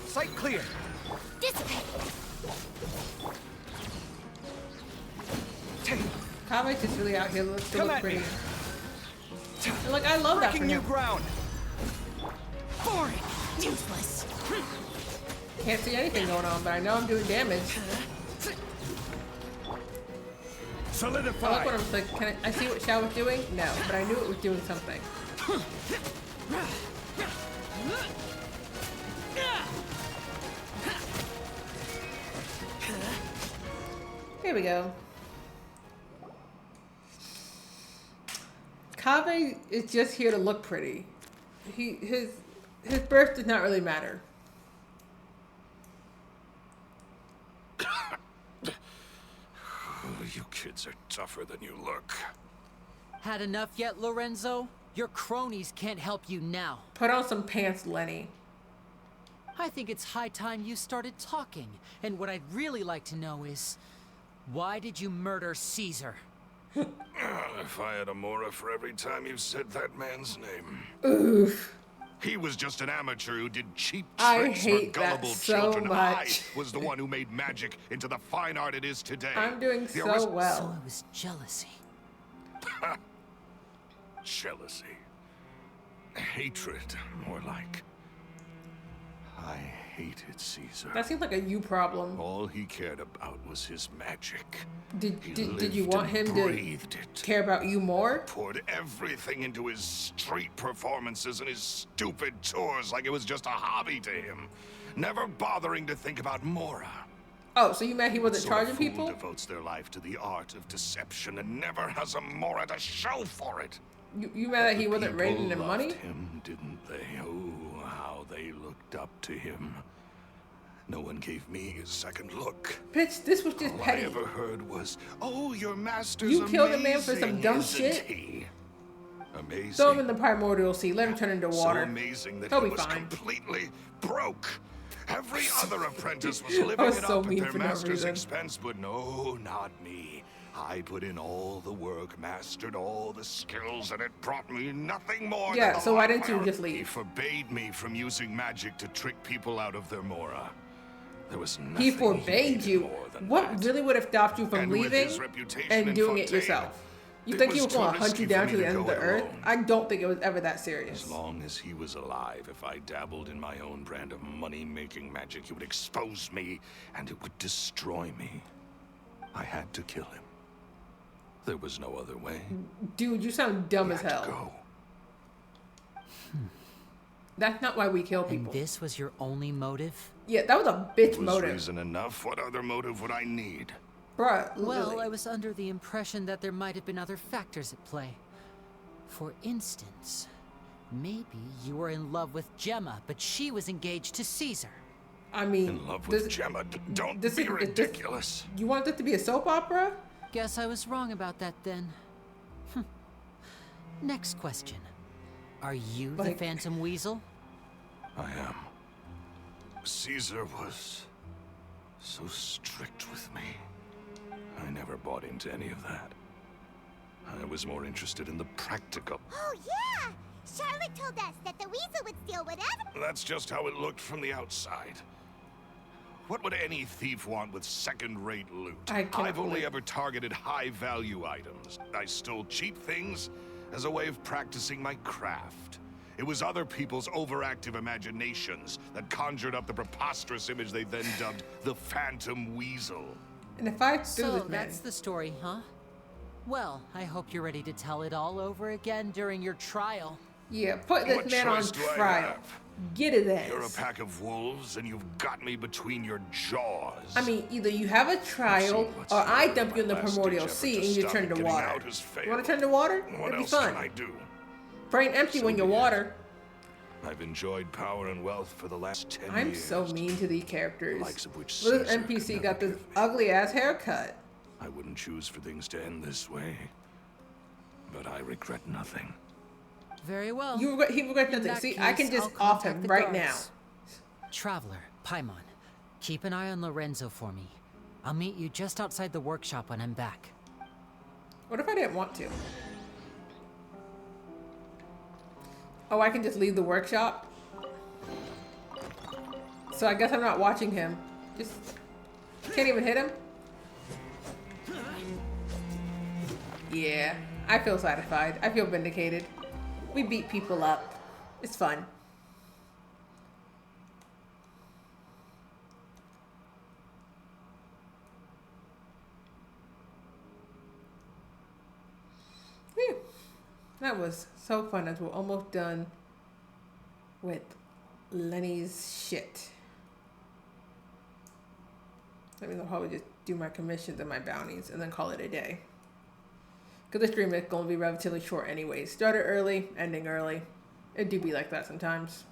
Sight clear. Dissipate! Kaveh's just really out here to Come look at pretty. me. And like, I love that for Breaking new him. ground. Boring! Useless! Can't see anything going on, but I know I'm doing damage. I Solidify. like when I'm like, can I see what Xiao was doing? No, but I knew it was doing something. Here we go. Kaveh is just here to look pretty. His birth does not really matter. You kids are tougher than you look. Had enough yet, Lorenzo? Your cronies can't help you now. Put on some pants, Lyney. I think it's high time you started talking. And what I'd really like to know is, why did you murder Caesar? If I had a Mora for every time you said that man's name. Oof. He was just an amateur who did cheap I tricks for hate that gullible so children. much. I was the one who made magic into the fine art it is today. I'm doing The so arist- So well. it was jealousy. Jealousy. Hatred, more like. I hated Caesar. That seems like a you problem. All he cared about was his magic. Did He you lived want and him to breathed it. care about you more? Poured everything into his street performances and his stupid tours like it was just a hobby to him. Never bothering to think about Mora. Oh, so you meant he wasn't Sort charging of fool people? devotes their life to the art of deception and never has a Mora to show for it. You meant that he wasn't People raiding the loved money? him, didn't they? Oh, how they looked up to him. No one gave me a second look. Bitch, this was just All I petty. ever heard was, "Oh, your master's You killed a man for some amazing, dumb isn't shit? he?" Amazing. Throw him in the primordial sea. Let him turn into water. So amazing that He'll he be was fine. completely broke. Every other apprentice was living was it so up at mean their for no master's reason. expense, but no, not me. I put in all the work, mastered all the skills, and it brought me nothing more Yeah, than the so why life didn't you I- just leave? He forbade me from using magic to trick people out of their Mora. There was nothing He forbade hated you. more than What that. really would have stopped you from And with leaving his reputation and in doing it Fontaine, yourself? You it think he was was too going to hunt risky you for down me to the to end of go the it earth? alone. I don't think it was ever that serious. As long as he was alive, if I dabbled in my own brand of money-making magic, he would expose me, and it would destroy me. I had to kill him. There was no other way. Dude, you sound dumb He as had to hell. go. That's not why we kill And people. this was your only motive? Yeah, that was a bitch Was motive. reason enough? What other motive would I need? Bruh, Well, Lily. I was under the impression that there might have been other factors at play. For instance, maybe you were in love with Gemma, but she was engaged to Caesar. I mean, In love with this- Gemma? Don't this be is- this- ridiculous. you want this to be a soap opera? Guess I was wrong about that then. Next question. Are you the Like- Phantom Weasel? I am. Caesar was so strict with me. I never bought into any of that. I was more interested in the practical. Oh, yeah! Charlotte told us that the weasel would steal whatever. That's just how it looked from the outside. What would any thief want with second-rate loot? I cannot I've only believe- ever targeted high-value items. I stole cheap things as a way of practicing my craft. It was other people's overactive imaginations that conjured up the preposterous image they then dubbed the Phantom Weasel. And if I do So this, man, that's the story, huh? Well, I hope you're ready to tell it all over again during your trial. yeah, put this What man on choice do I trial. have? Get his ass. You're a pack of wolves, and you've got me between your jaws. I mean, either you have a trial, Let's or see, I my dump you in the last primordial ditch sea effort and you stop turn it to getting water. out has You want failed. to turn to water? What It'd be else fun. can I do? Brain empty when you So be it. water. I've enjoyed power and wealth for the last 10 I'm years. so mean to these characters. The likes of which Well, this Caesar NPC could got never this give me. ugly ass haircut. I wouldn't choose for things to end this way. But I regret nothing. Very well. He regrets In nothing. that See, I can case, just I'll off contact him the right now. guards. Traveler, Paimon, keep an eye on Lorenzo for me. I'll meet you just outside the workshop when I'm back. What if I didn't want to? Oh, I can just leave the workshop? So I guess I'm not watching him. Just can't even hit him? Yeah, I feel satisfied. I feel vindicated. We beat people up. It's fun. Whew. That was so fun as we're almost done with Lenny's shit. That means I'll probably just do my commissions and my bounties and then call it a day. Because the stream is going to be relatively short anyways. Started early, ending early. It do be like that sometimes.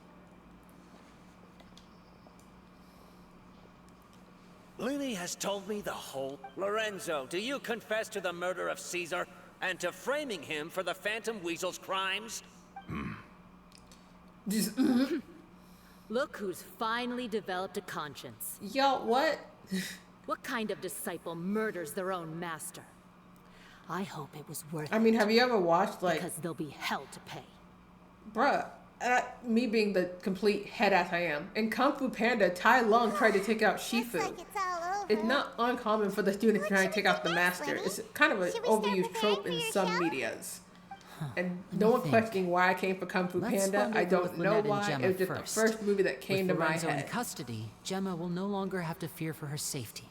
Lyney has told me the whole... Lorenzo, do you confess to the murder of Caesar and to framing him for the Phantom Weasel's crimes? Just, Look who's finally developed a conscience. y'all, what? What kind of disciple murders their own master? I hope it was worth I mean, have you ever watched, like... because they'll be hell to pay. Bruh, me being the complete head ass I am. In Kung Fu Panda, Tai Lung tried to take out Shifu. Looks like it's all over. It's not uncommon for the students trying to take out the master. It's kind of an Should we start overused preparing trope for in your some show? medias. And Let no me one think. questioning why I came for Kung Fu Let's Panda. I rendezvous don't with know Lynette and why. Gemma It was just first. the first movie that came With to my Lorenzo in head. custody, Gemma will no longer have to fear for her safety.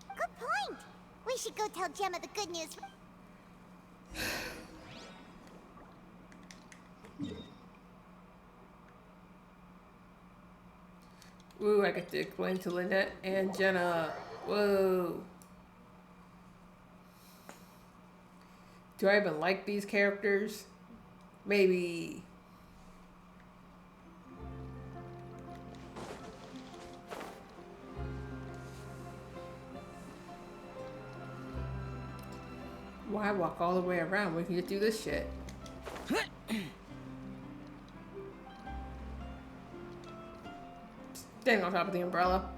Good point. We should go tell Gemma the good news. Ooh, I get to explain to Lynette and Jenna. Whoa. Do I even like these characters? Maybe. Why walk all the way around? We can just do this shit. Standing on top of the umbrella.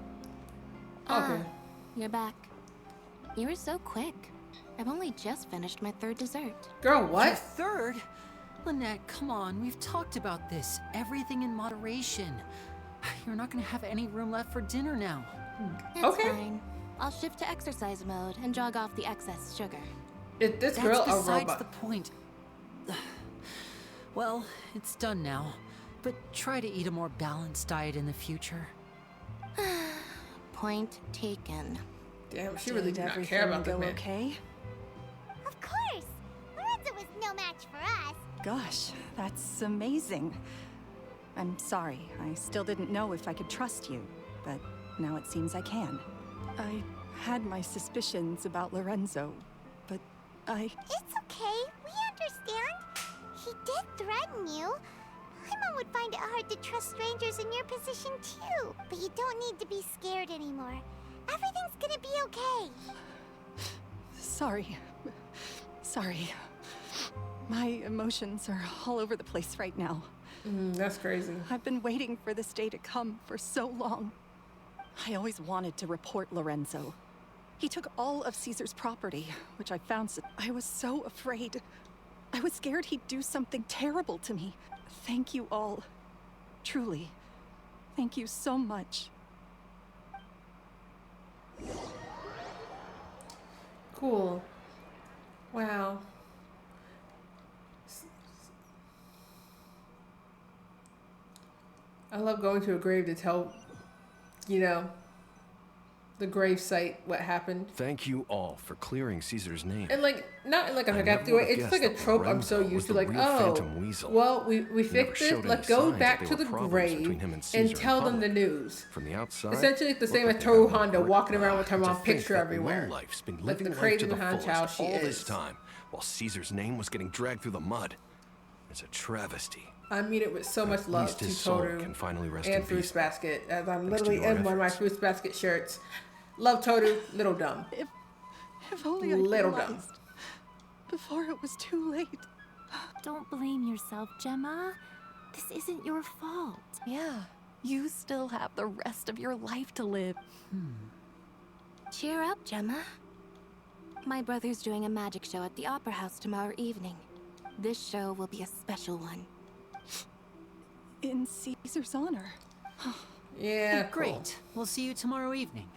Okay. You're back. You were so quick. I've only just finished my third dessert. Girl, Your what? third? Lynette, come on. We've talked about this. Everything in moderation. You're not gonna have any room left for dinner now. It's Okay. fine. I'll shift to exercise mode and jog off the excess sugar. Is this That's girl a besides robot? the point. Well, it's done now. But try to eat a more balanced diet in the future. Point taken. Damn, she really did not everything care about this go man. okay? Of course. Lorenzo was no match for us. Gosh, that's amazing. I'm sorry. I still didn't know if I could trust you, but now it seems I can. I had my suspicions about Lorenzo, but It's okay. We understand. He did threaten you. Paimon would find it hard to trust strangers in your position too. But you don't need to be scared anymore. Everything's gonna be okay. Sorry. Sorry. My emotions are all over the place right now. That's crazy. I've been waiting for this day to come for so long. I always wanted to report Lorenzo. He took all of Caesar's property, which I found. I was so afraid. I was scared he'd do something terrible to me. Thank you all. Truly. Thank you so much. Cool. Wow. I love going to a grave to tell, you know, the grave site what happened. Thank you all for clearing Caesar's name. And like, not in like a I sarcastic never way. would've It's like a guessed that trope I'm so Lorenzo was used to. the Like, real oh, Phantom Weasel. well, we He never fixed showed it. any Let's go signs back that to there the were problems grave between him and and Caesar in tell them the public. news. From the outside, Essentially, it's the looked same like as they got Toru no Honda grip. walking around with her To mom think picture that everywhere. Lowlife's been Like living the life crazy to the behind fullest child she all is. this time, while Caesar's name was getting dragged through the mud. It's a travesty. I mean it with so much At love least to his soul Toru can finally rest in and Fruits peace. Basket, as I'm Thanks to literally your in one of my efforts. Fruits Basket shirts. Love Toru, little dumb. If only I Little realized before it was too late. Don't blame yourself, Gemma. This isn't your fault. Yeah, you still have the rest of your life to live. Cheer up, Gemma. My brother's doing a magic show at the Opera House tomorrow evening. This show will be a special one. In Caesar's honor. Yeah, Oh, great. We'll see you tomorrow evening.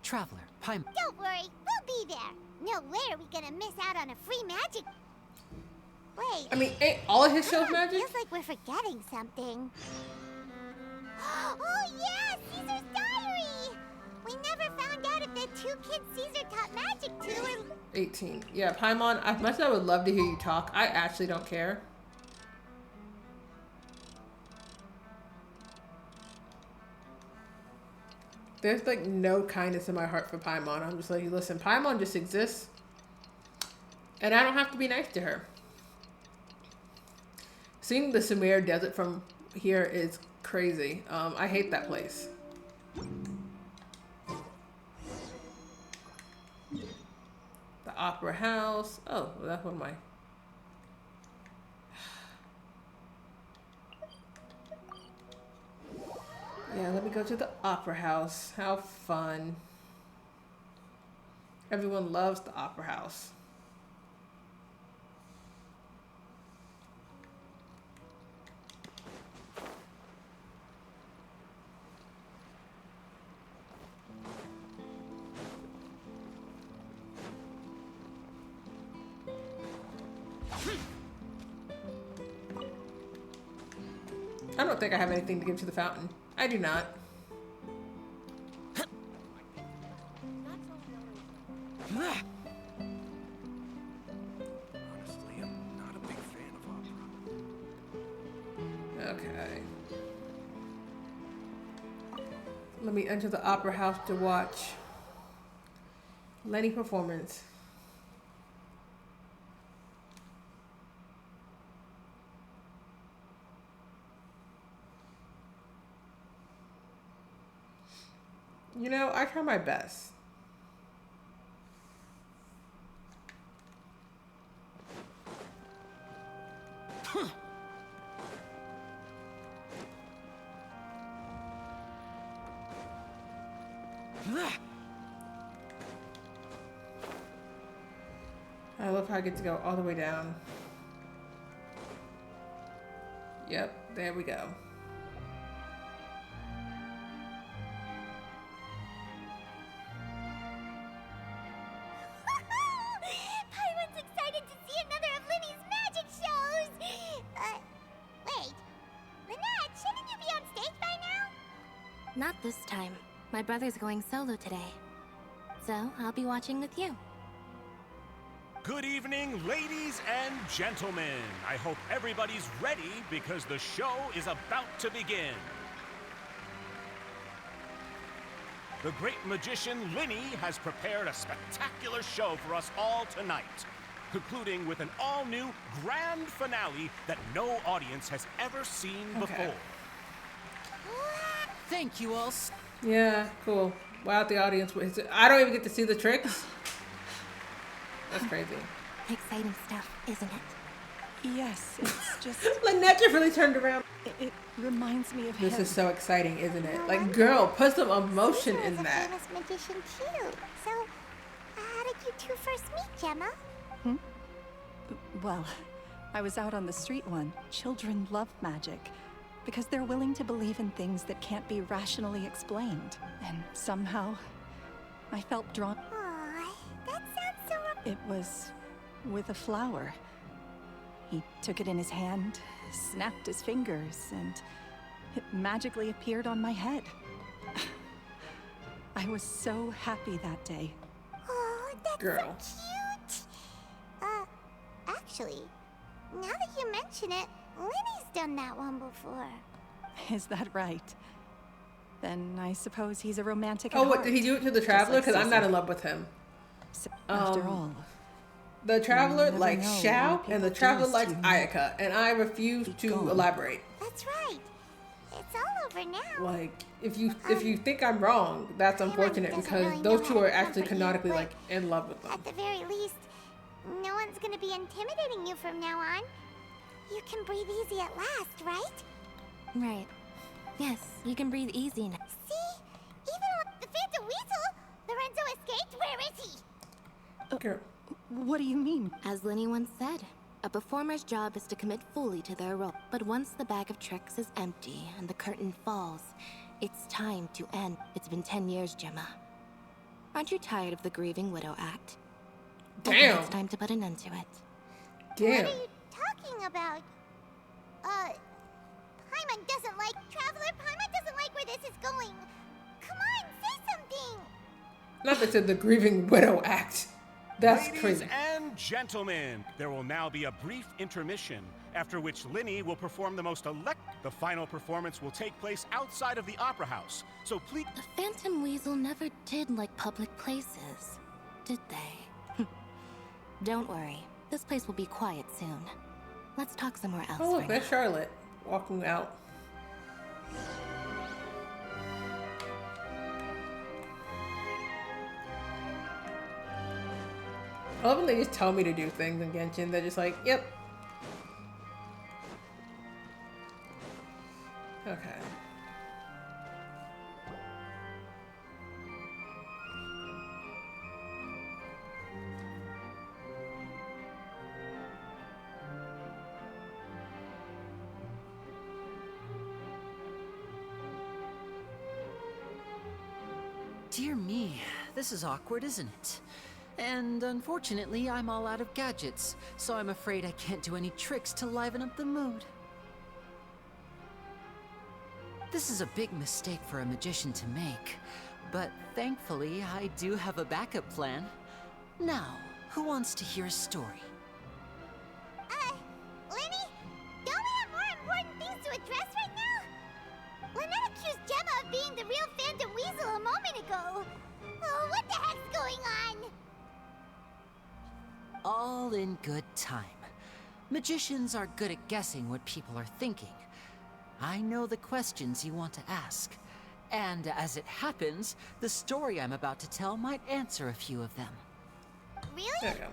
Traveler, Paimon. Don't worry, we'll be there. No way are we gonna miss out on a free magic. Wait. I mean, ain't all of his shows magic? Feels like we're forgetting something. Oh yeah, Caesar's diary. We never found out if the two kids Caesar taught magic to were 18. Yeah, Paimon, as much as I would love to hear you talk, I actually don't care. There's like no kindness in my heart for Paimon. I'm just like, listen, Paimon just exists. And I don't have to be nice to her. Seeing the Sumer Desert from here is crazy. I hate that place. The Opera House. Oh, well, that's one of my... Yeah, let me go to the Opera House. How fun. Everyone loves the Opera House. I don't think I have anything to give to the fountain. I do not. Honestly, I'm not a big fan of opera. Okay. Let me enter the Opera House to watch Lyney performance. You know, I try my best. I love how I get to go all the way down. Yep, there we go. Paimon's excited to see another of Lyney's magic shows! Wait. Lynette, shouldn't you be on stage by now? Not this time. My brother's going solo today. So, I'll be watching with you. Good evening, ladies and gentlemen. I hope everybody's ready because the show is about to begin. The great magician Lyney has prepared a spectacular show for us all tonight, concluding with an all-new grand finale that no audience has ever seen before. Thank you all. Yeah, cool. Wow, the audience. I don't even get to see the tricks. That's crazy. Exciting stuff, isn't it? Yes, it's just... Lynette just really turned around. It reminds me of This him. is so exciting, isn't it? Like, girl, put some emotion Caesar in is a that. famous magician too. So, how did you two first meet, Gemma? Well, I was out on the street one. Children love magic because they're willing to believe in things that can't be rationally explained. And somehow, I felt drawn. Aw, that sounds so It was with a flower. He took it in his hand, snapped his fingers, and It magically appeared on my head. I was so happy that day. Oh, that's Girl. so cute. Actually, now that you mention it, Lyney's done that one before. Is that right? Then I suppose he's a romantic. Oh, what, did he do it to the Traveler? Because I'm not in love with him. After all, the Traveler never likes know Xiao, what and the people Traveler do likes to you. Ayaka, and I refuse to gone. elaborate. That's right. It's all over now. Like, if you think I'm wrong, that's unfortunate doesn't because really those know two how are to actually comfort you, canonically but like in love with them. At the very least, no one's gonna be intimidating you from now on. You can breathe easy at last, right? Right. Yes, you can breathe easy now. See? Even with the Phantom Weasel, Lorenzo escaped. Where is he? Girl. What do you mean? As Lyney once said, a performer's job is to commit fully to their role. But once the bag of tricks is empty and the curtain falls, it's time to end. It's been 10 years, Gemma. Aren't you tired of the grieving widow act? I think Damn. it's time to put an end to it. Damn. What are you talking about? Paimon doesn't like Traveler. Paimon doesn't like where this is going. Come on, say something. Not that the grieving widow act. That's Ladies crazy. and gentlemen, there will now be a brief intermission, after which Lyney will perform the most The final performance will take place outside of the Opera House, so please... The Phantom Weasel never did like public places, did they? Don't worry, this place will be quiet soon. Let's talk somewhere else. Oh, look, for there's now. Charlotte walking out. I love when they just tell me to do things in Genshin. They're just like, yep. Okay. Dear me, this is awkward, isn't it? And unfortunately, I'm all out of gadgets, so I'm afraid I can't do any tricks to liven up the mood. This is a big mistake for a magician to make, but thankfully, I do have a backup plan. Now, who wants to hear a story? Lyney, don't we have more important things to address right now? Lynette accused Gemma of being the real Phantom Weasel a moment ago. Oh, what the heck's going on? All in good time. Magicians are good at guessing what people are thinking. I know the questions you want to ask. And as it happens, the story I'm about to tell might answer a few of them. Really? There you go.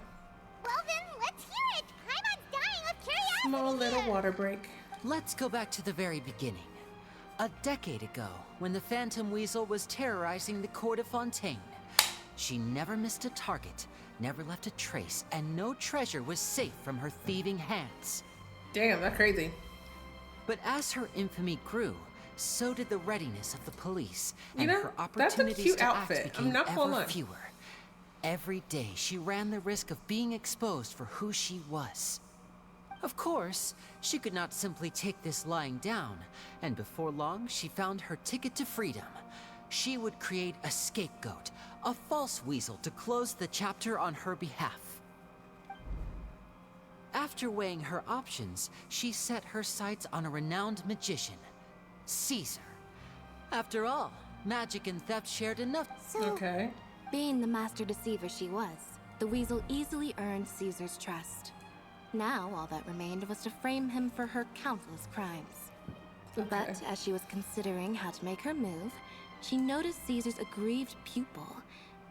Well then, let's hear it. Paimon's dying of curiosity. Small little here. water break. Let's go back to the very beginning. A decade ago, when the Phantom Weasel was terrorizing the court of Fontaine. She never missed a target, never left a trace, and no treasure was safe from her thieving hands. Damn, that's crazy. But as her infamy grew, so did the readiness of the police, You and know, her that's a opportunities cute to outfit. act I'm became not gonna ever lie. fewer. Every day, she ran the risk of being exposed for who she was. Of course, she could not simply take this lying down, and before long, she found her ticket to freedom. She would create a scapegoat, a false weasel to close the chapter on her behalf. After weighing her options, she set her sights on a renowned magician, Caesar. After all, magic and theft shared enough. Okay. Being the master deceiver she was, the Weasel easily earned Caesar's trust. Now, all that remained was to frame him for her countless crimes. Okay. But as she was considering how to make her move, she noticed Caesar's aggrieved pupil,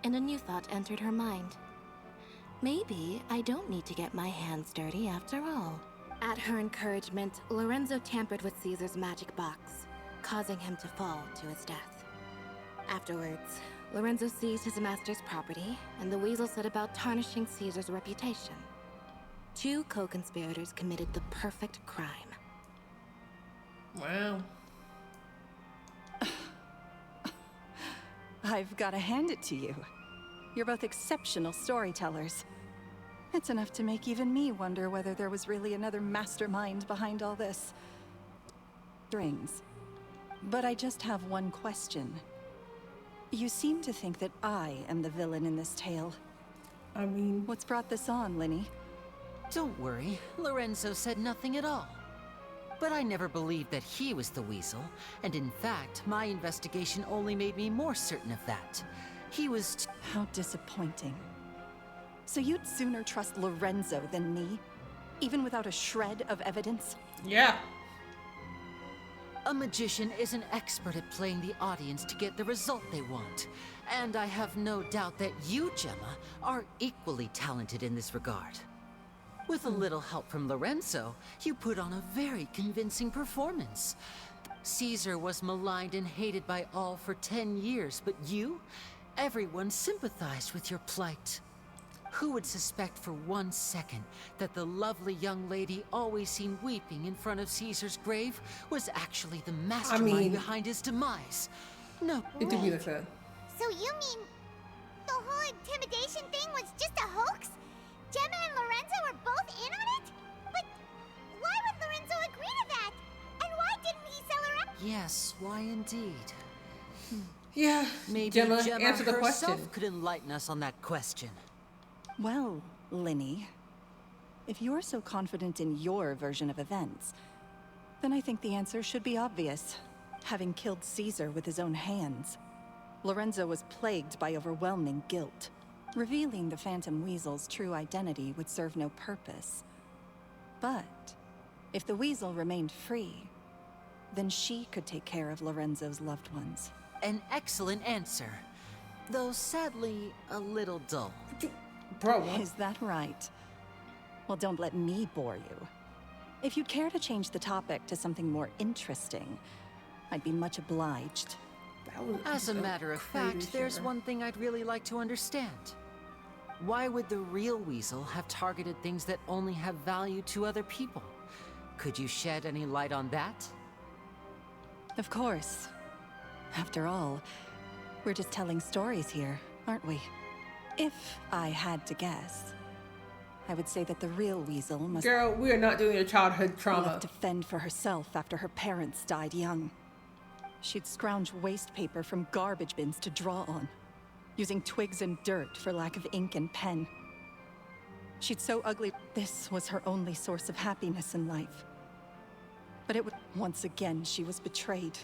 and a new thought entered her mind. Maybe I don't need to get my hands dirty after all. At her encouragement, Lorenzo tampered with Caesar's magic box, causing him to fall to his death. Afterwards, Lorenzo seized his master's property, and the Weasel set about tarnishing Caesar's reputation. Two co-conspirators committed the perfect crime. Wow. I've got to hand it to you. You're both exceptional storytellers. It's enough to make even me wonder whether there was really another mastermind behind all this. Strings. But I just have one question. You seem to think that I am the villain in this tale. I mean... What's brought this on, Lyney? Don't worry, Lorenzo said nothing at all. But I never believed that he was the weasel, and in fact, my investigation only made me more certain of that. He was How disappointing. So you'd sooner trust Lorenzo than me? Even without a shred of evidence? Yeah. A magician is an expert at playing the audience to get the result they want. And I have no doubt that you, Gemma, are equally talented in this regard. With a little help from Lorenzo, you put on a very convincing performance. Caesar was maligned and hated by all for 10 years, but you? Everyone sympathized with your plight. Who would suspect for 1 second that the lovely young lady always seen weeping in front of Caesar's grave was actually the mastermind behind his demise? No. It did be like that. So you mean the whole intimidation thing was just a hoax? Gemma and Lorenzo were both in on it? But why would Lorenzo agree to that? And why didn't he sell her up? Yes, why indeed? Yeah, Maybe Gemma, Gemma answer the herself question. could enlighten us on that question. Well, Lyney, if you're so confident in your version of events, then I think the answer should be obvious. Having killed Caesar with his own hands, Lorenzo was plagued by overwhelming guilt. Revealing the Phantom Weasel's true identity would serve no purpose. But if the Weasel remained free, then she could take care of Lorenzo's loved ones. An excellent answer, though sadly a little dull. Bro, what? Is that right? Well, don't let me bore you. If you'd care to change the topic to something more interesting, I'd be much obliged. As a matter of fact, there's one thing I'd really like to understand. Why would the real Weasel have targeted things that only have value to other people? Could you shed any light on that? Of course. After all, we're just telling stories here, aren't we? If I had to guess, I would say that the real Weasel must... Girl, we are not doing your childhood trauma. Left to fend for herself after her parents died young. She'd scrounge waste paper from garbage bins to draw on, using twigs and dirt for lack of ink and pen. She'd so ugly, this was her only source of happiness in life. But once again, she was betrayed.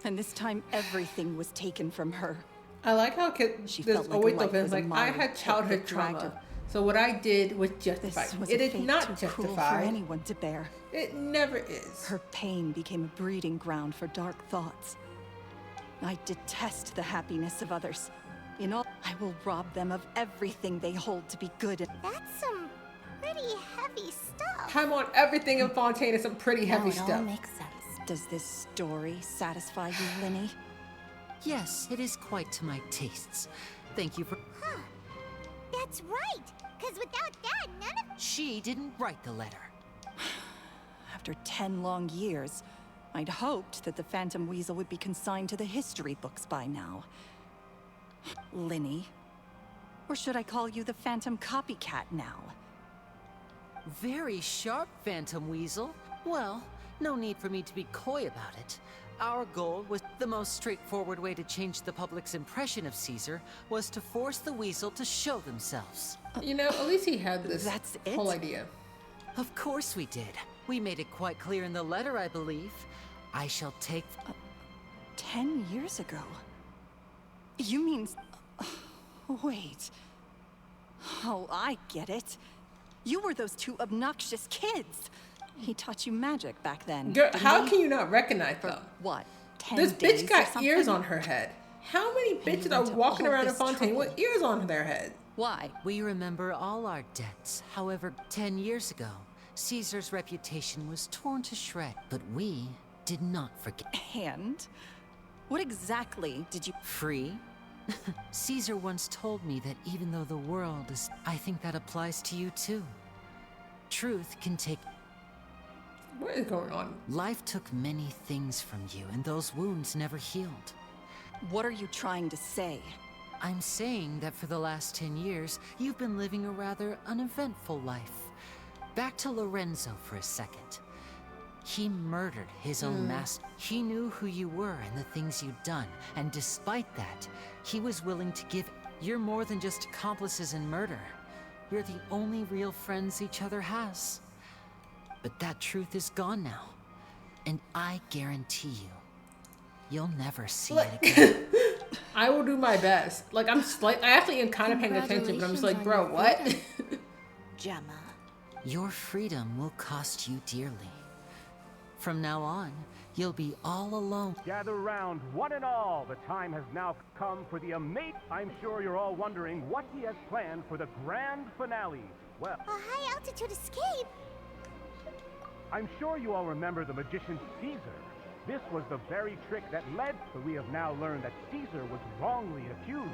And this time, everything was taken from her. I like how there's always the things like, I had childhood trauma. So what I did was justified. It is not too cruel for justified. anyone to bear. It never is. Her pain became a breeding ground for dark thoughts. I detest the happiness of others. In all, I will rob them of everything they hold to be good. That's some pretty heavy stuff. Time on everything in Fontaine is some pretty heavy It all stuff. makes sense. Does this story satisfy you, Lyney? Yes, it is quite to my tastes. Thank you for... Huh. That's right. Because without that, none of... She didn't write the letter. After 10 long years, I'd hoped that the Phantom Weasel would be consigned to the history books by now. Lyney. Or should I call you the Phantom Copycat now? Very sharp, Phantom Weasel. Well, no need for me to be coy about it. Our goal was the most straightforward way to change the public's impression of Caesar was to force the Weasel to show themselves. You know, at least he had this That's it? whole idea. Of course we did. We made it quite clear in the letter, I believe. I shall take... 10 years ago? You mean... Wait. Oh, I get it. You were those two obnoxious kids. He taught you magic back then. Girl, how he? can you not recognize them? What? 10 This days bitch or got something? ears on her head. How many bitches are went to walking all around in this Fontaine trouble. with ears on their head? Why? We remember all our debts. However, 10 years ago, Caesar's reputation was torn to shreds. But we did not forget. And? What exactly did you... Free? Caesar once told me that even though the world is... I think that applies to you too. Truth can take... What is going on? Life took many things from you, and those wounds never healed. What are you trying to say? I'm saying that for the last 10 years, you've been living a rather uneventful life. Back to Lorenzo for a second. He murdered his own master. He knew who you were and the things you'd done, and despite that, he was willing to give. You're more than just accomplices in murder. You're the only real friends each other has. But that truth is gone now, and I guarantee you, you'll never see it again. I will do my best. Like, I actually am kind of paying attention, but I'm just like, bro, what? Gemma. Your freedom will cost you dearly. From now on, you'll be all alone. Gather round, one and all. The time has now come for the amazing. I'm sure you're all wondering what he has planned for the grand finale. Well, A high-altitude escape? I'm sure you all remember the magician Caesar. This was the very trick that led, but we have now learned that Caesar was wrongly accused.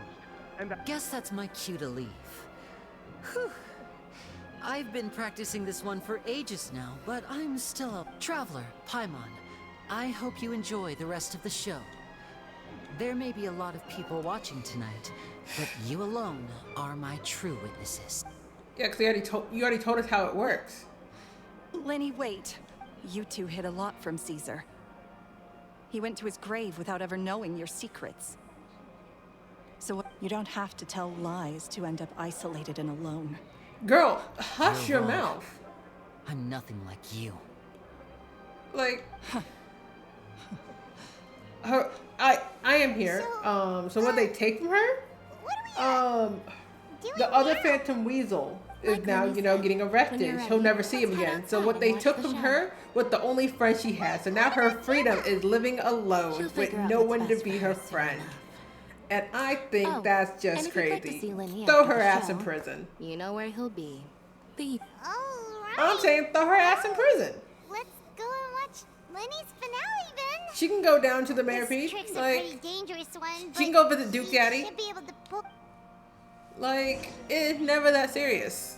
And that Guess that's my cue to leave. Whew. I've been practicing this one for ages now, but I'm still a traveler, Paimon. I hope you enjoy the rest of the show. There may be a lot of people watching tonight, but you alone are my true witnesses. Yeah, because you already told us how it works. Lyney, wait. You two hid a lot from Caesar. He went to his grave without ever knowing your secrets. So you don't have to tell lies to end up isolated and alone. Girl, hush You're your wrong. mouth. I'm nothing like you. Like, I am here. So what they take from her? The other Phantom Weasel is now, getting arrested. She'll never see him again. So what they took from her was the only friend she had. So now her freedom is living alone with no one to be her friend. And I think that's just crazy. Throw her ass in prison. You know where he'll be. I'm saying throw her ass in prison. Let's go and watch Lenny's finale then. She can go down to the mayor This piece. trick's a Like, pretty dangerous one. she can but go visit Duke she Daddy. should be able to pull. Like, it's never that serious.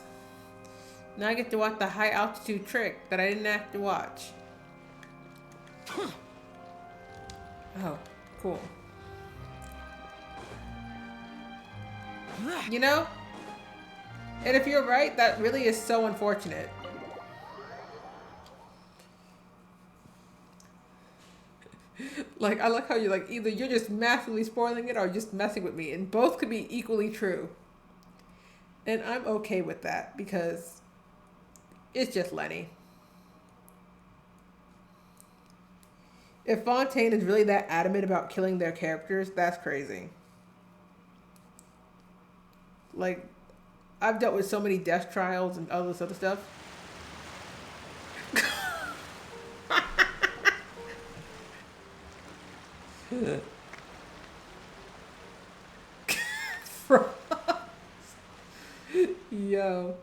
Now I get to watch the high altitude trick that I didn't have to watch. Oh, cool. You know? And if you're right, that really is so unfortunate. Like, I like how you're like, either you're just massively spoiling it or just messing with me. And both could be equally true. And I'm okay with that because it's just Lyney. If Fontaine is really that adamant about killing their characters, that's crazy. Like, I've dealt with so many death trials and all this other stuff. Yo.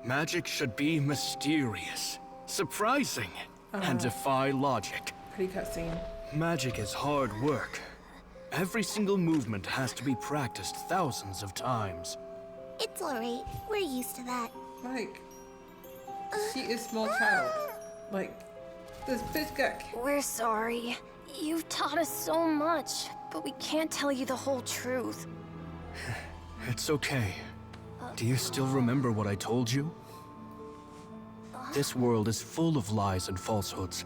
Magic should be mysterious, surprising, and defy logic. Pretty cutscene. Magic is hard work. Every single movement has to be practiced thousands of times. It's alright. We're used to that. Like, she is a small child. Like, this bitch got... We're sorry. You've taught us so much, but we can't tell you the whole truth. It's okay. Do you still remember what I told you? This world is full of lies and falsehoods.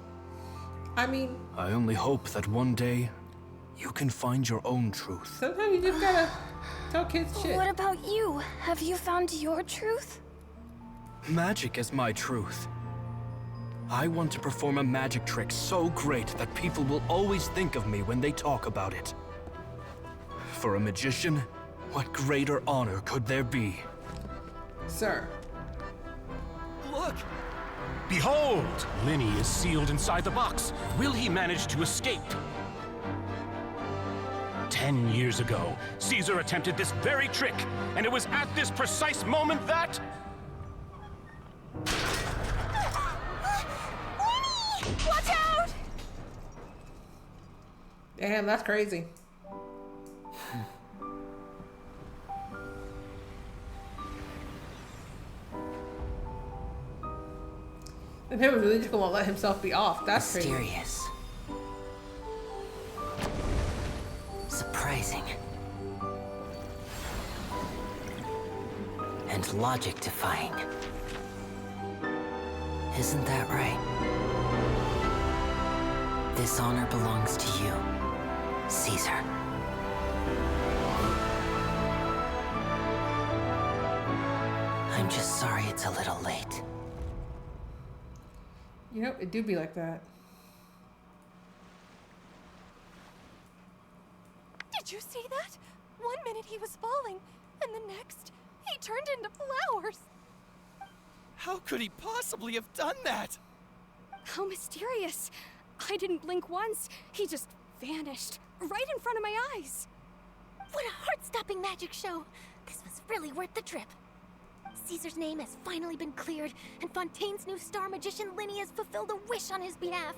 I mean... I only hope that one day, you can find your own truth. Sometimes you just gotta tell kids shit. What about you? Have you found your truth? Magic is my truth. I want to perform a magic trick so great that people will always think of me when they talk about it. For a magician, what greater honor could there be? Sir. Look! Behold! Lyney is sealed inside the box. Will he manage to escape? 10 years ago, Caesar attempted this very trick, and it was at this precise moment that... Watch out! Damn, that's crazy. And him really just gonna let himself be off. That's mysterious. Surprising. and logic-defying. Isn't that right? This honor belongs to you, Caesar. I'm just sorry it's a little late. You know, it do be like that. Did you see that? 1 minute he was falling, and the next, he turned into flowers. How could he possibly have done that? How mysterious. I didn't blink once. He just vanished, right in front of my eyes. What a heart-stopping magic show. This was really worth the trip. Caesar's name has finally been cleared, and Fontaine's new star magician Lyney has fulfilled a wish on his behalf.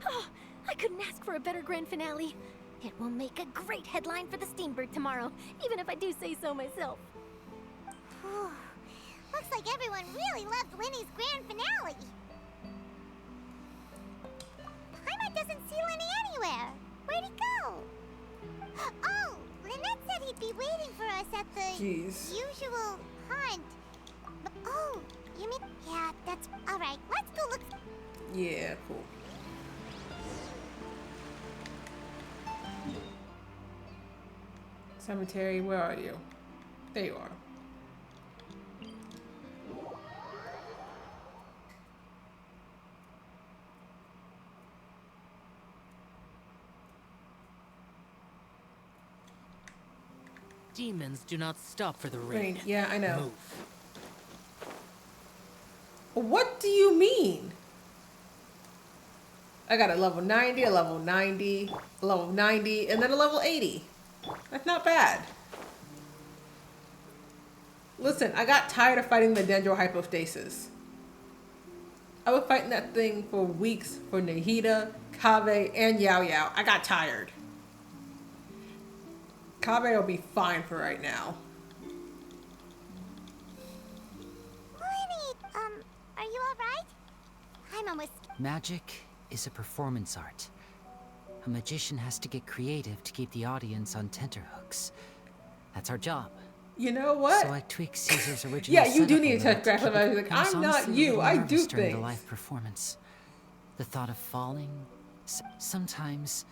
Oh, I couldn't ask for a better grand finale. It will make a great headline for the Steambird tomorrow, even if I do say so myself. Looks like everyone really loved Lyney's grand finale. Paimon doesn't see Lyney anywhere. Where'd he go? Oh, Lynette said he'd be waiting for us at the usual hunt. Oh, you mean... Yeah, that's... Alright, let's go look... Yeah, cool. Cemetery, where are you? There you are. Demons do not stop for the rain. Yeah, I know. Move. What do you mean? I got a level 90, a level 90, a level 90, and then a level 80. That's not bad. Listen, I got tired of fighting the dendrohypostasis. I was fighting that thing for weeks for Nahida, Kaveh, and Yao Yao. I got tired. Kaveh will be fine for right now. Lyney, are you alright? I'm almost... Magic is a performance art. A magician has to get creative to keep the audience on tenterhooks. That's our job. You know what? So I tweaked Caesar's original yeah, you do setup need to touch graphic. I was like, I'm not you. I do during the things. live performance. The thought of falling. Sometimes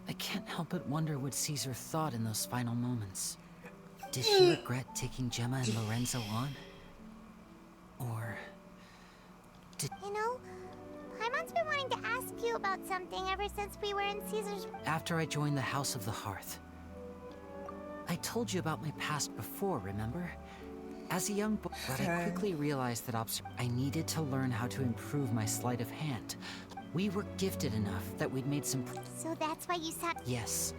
I can't help but wonder what Caesar thought in those final moments. Did he regret taking Gemma and Lorenzo on? Or did... You know, Paimon's been wanting to ask you about something ever since we were in Caesar's... After I joined the House of the Hearth. I told you about my past before, remember? As a young boy, but I quickly realized that I needed to learn how to improve my sleight of hand. We were gifted enough that we'd made some... So that's why you stopped... Yes.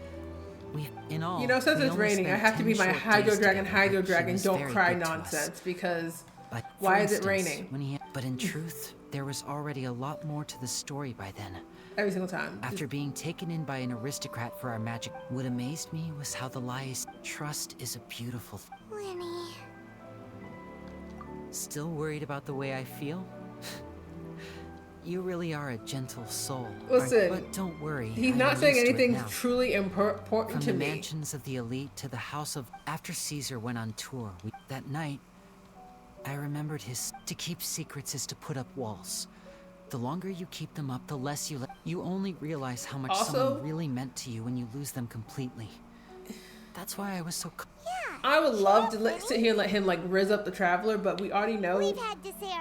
We, in all... You know, since it's raining, I have to be my Hydro Dragon, don't cry very good to nonsense, because But why for is it instance, raining? When he, but in truth, there was already a lot more to the story by then. Every single time. After being taken in by an aristocrat for our magic, what amazed me was how the lies... Trust is a beautiful... Lyney... Still worried about the way I feel? You really are a gentle soul. Listen, but don't worry. He's I'm not saying used to it anything now. truly important From to the me. mansions of the elite to the house of... After Caesar went on tour, that night, I remembered his... To keep secrets is to put up walls. The longer you keep them up, the less you let... You only realize how much Also- someone really meant to you when you lose them completely. That's why I was so... I would love to sit here and let him like riz up the Traveler, but we already know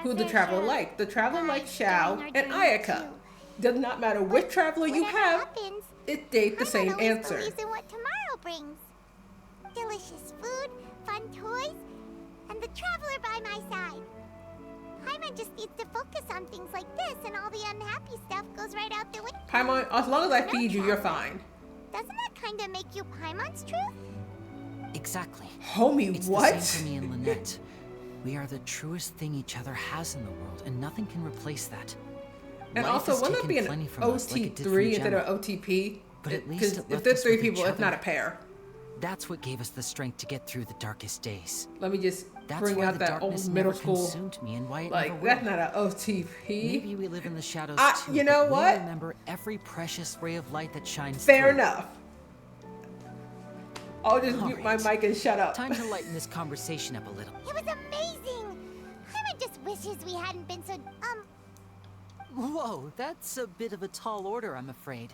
who the Traveler liked. The Traveler liked Xiao and Ayaka. Does not matter which Traveler you have, it stayed the same answer. believes in what tomorrow brings. Delicious food, fun toys, and the Traveler by my side. Paimon just needs to focus on things like this, and all the unhappy stuff goes right out the window. Paimon, as long as I feed you, you're fine. Doesn't that kind of make you Paimon's truth? Exactly. Homie, it's what? The same for me and Lynette. We are the truest thing each other has in the world, and nothing can replace that. And Life also, has wouldn't that be taken an plenty from us, like it did from OT3 instead Gemma. of OTP? But at least Because it if left there's us 3 with people, each it's not a other. pair. That's what gave us the strength to get through the darkest days. Let me just That's bring why out the that darkness old middle never school. consumed me, and why it Like, never that's will. not an OTP. Maybe we live in the shadows too. You know but what? We remember every precious ray of light that shines Fair through. enough. I'll just All mute my right. mic and shut up. Time to lighten this conversation up a little. It was amazing. Paimon just wishes we hadn't been so Whoa, that's a bit of a tall order, I'm afraid.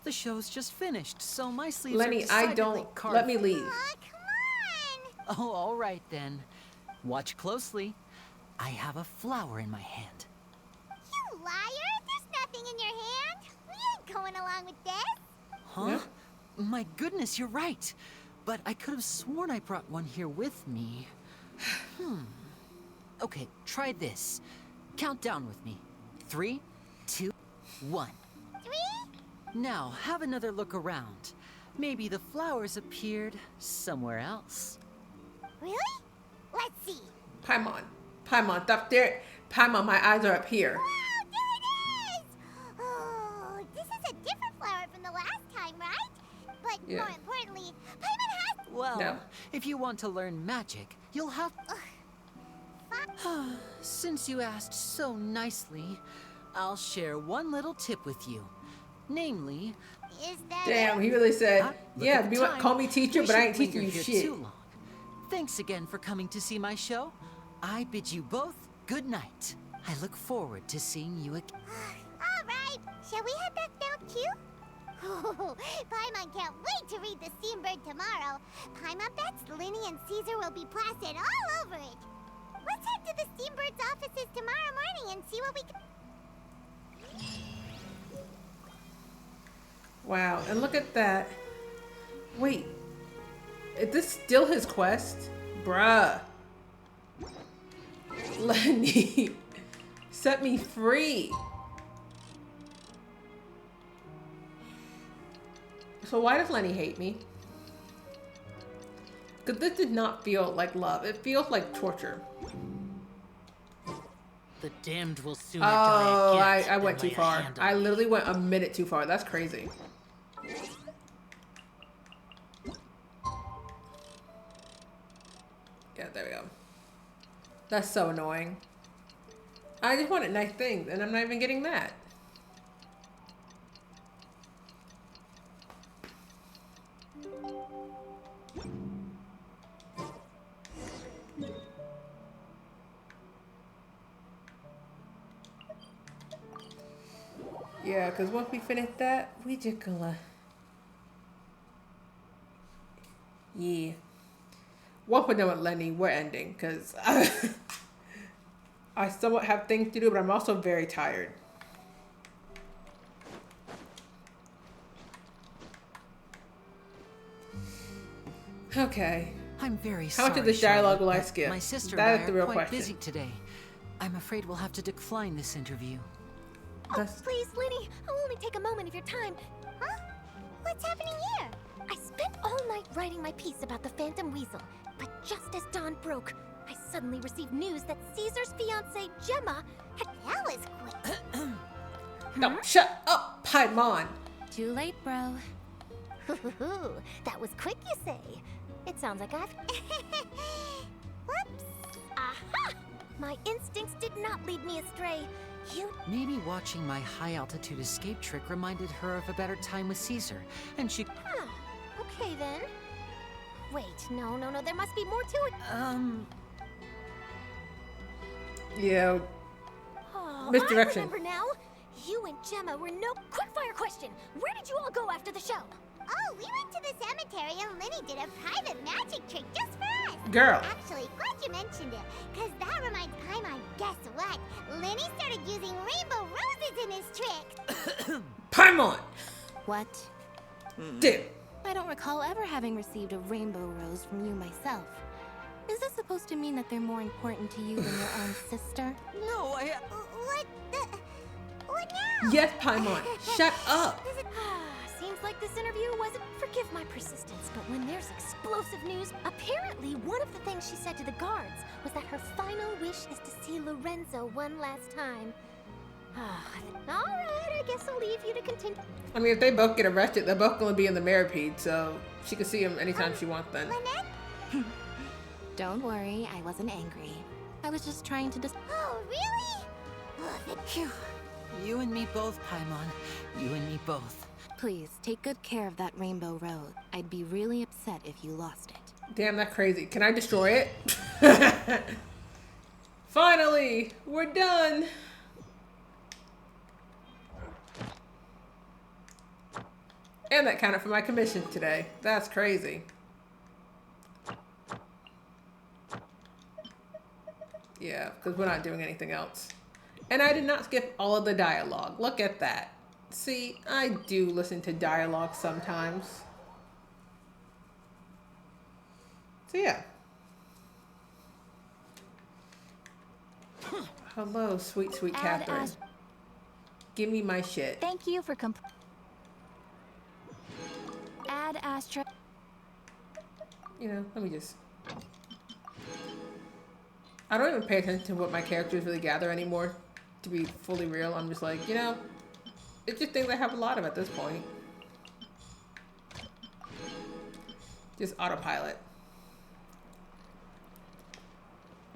The show's just finished, so my sleeves Lyney, are I decidedly don't. carved. Let me leave. Oh, all right then. Watch closely. I have a flower in my hand. You liar! There's nothing in your hand. We ain't going along with this. Huh? Yeah. My goodness, you're right. But I could have sworn I brought one here with me. Okay, try this. Count down with me. 3, 2, 1. 3? Now, have another look around. Maybe the flowers appeared somewhere else. Really? Let's see. Paimon. Paimon, stop there. Paimon, my eyes are up here. Wow, there it is! Oh, this is a different flower from the last time, right? But Yeah. more importantly, Paimon has... Well, No. if you want to learn magic, you'll have... Since you asked so nicely, I'll share one little tip with you. Namely... Is that... Damn, he really said, look yeah, at the you want time. call me teacher, We but I shouldn't ain't teaching linger you here shit. too long. Thanks again for coming to see my show. I bid you both good night. I look forward to seeing you again. All right, shall we head back down too? Oh, Paimon can't wait to read The Steambird tomorrow. Paimon bets Lyney and Caesar will be plastered all over it. Let's head to the Steambird's offices tomorrow morning and see what we can... Wow, and look at that. Wait, is this still his quest? Bruh. Lyney, set me free. So why does Lyney hate me? Because this did not feel like love. It feels like torture. The damned will sooner Oh, die again I went than too lay a far. hand on I me. literally went a minute too far. That's crazy. Yeah, there we go. That's so annoying. I just wanted nice things, and I'm not even getting that. Yeah, because once we finish that, we just gonna... Yeah. Once we're done with Lyney, we're ending, because I somewhat have things to do, but I'm also very tired. Okay. I'm very How sorry, much of this dialogue will I Charlotte, but skip? My sister That and is I the are real quite question. busy today. I'm afraid we'll have to decline this interview. Oh, please, Lyney, I'll only take a moment of your time. Huh? What's happening here? I spent all night writing my piece about the Phantom Weasel, but just as dawn broke, I suddenly received news that Caesar's fiancée, Gemma, had... That was quick. No, shut up, Paimon. Too late, bro. That was quick, you say? It sounds like I've... Whoops. Aha! My instincts did not lead me astray. You... Maybe watching my high-altitude escape trick reminded her of a better time with Caesar, and she... Huh. Okay, then. Wait, no, there must be more to it. Yeah. Oh, Misdirection. I remember now. You and Gemma were no... Quickfire question! Where did you all go after the show? Oh, we went to the cemetery and Lyney did a private magic trick just for us. Girl. Actually, glad you mentioned it, because that reminds Paimon, guess what? Lyney started using rainbow roses in his trick. Paimon! What? Dude. I don't recall ever having received a rainbow rose from you myself. Is this supposed to mean that they're more important to you than your own sister? No, What the... What now? Yes, Paimon. Shut up. Seems like this interview wasn't... Forgive my persistence, but when there's explosive news, apparently one of the things she said to the guards was that her final wish is to see Lorenzo one last time. All right, I guess I'll leave you to continue. I mean, if they both get arrested, they're both going to be in the Maripede, so she can see him anytime she wants then. Lynette? Don't worry, I wasn't angry. I was just trying to Oh, really? Phew. You and me both, Paimon. You and me both. Please, take good care of that rainbow road. I'd be really upset if you lost it. Damn, that's crazy. Can I destroy it? Finally, we're done. And that counted for my commission today. That's crazy. Yeah, because we're not doing anything else. And I did not skip all of the dialogue. Look at that. See, I do listen to dialogue sometimes. So yeah. Hello, sweet, sweet Catherine. Give me my shit. Thank you for Add Astra. You know, let me just... I don't even pay attention to what my characters really gather anymore, to be fully real. I'm just like, you know, it's just things I have a lot of at this point. Just autopilot.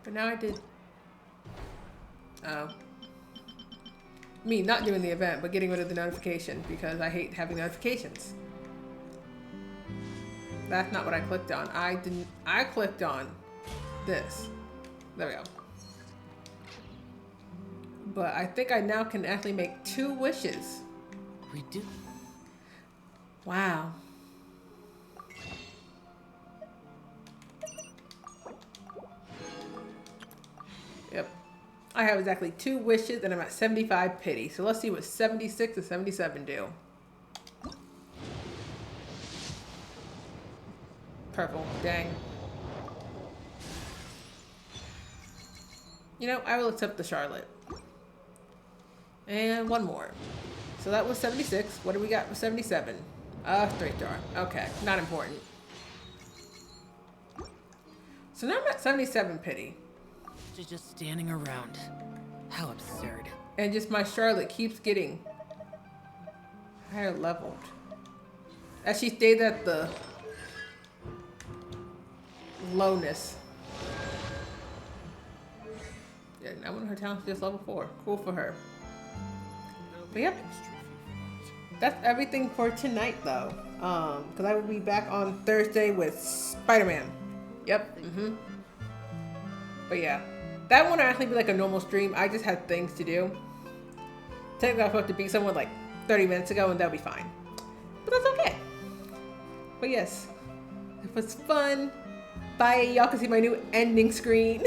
But now I did... Oh. Me not doing the event, but getting rid of the notification because I hate having notifications. That's not what I clicked on. I clicked on this. There we go. But I think I now can actually make 2 wishes. We do. Wow. Yep. I have exactly 2 wishes and I'm at 75 pity. So let's see what 76 and 77 do. Purple. Dang. You know, I will accept the Charlotte. And 1 more. So that was 76. What do we got with 77? Straight jar. Okay, not important. So now I'm at 77 pity. She's just standing around. How absurd. And just my Charlotte keeps getting higher leveled. As she stayed at the lowness. Yeah, now when her talent's just level 4. Cool for her. But yep. That's everything for tonight though. Because I will be back on Thursday with Spider-Man. Yep. But yeah. That one will actually be like a normal stream. I just had things to do. Technically I was supposed to beat someone like 30 minutes ago and that'll be fine. But that's okay. But yes. It was fun. Bye. Y'all can see my new ending screen.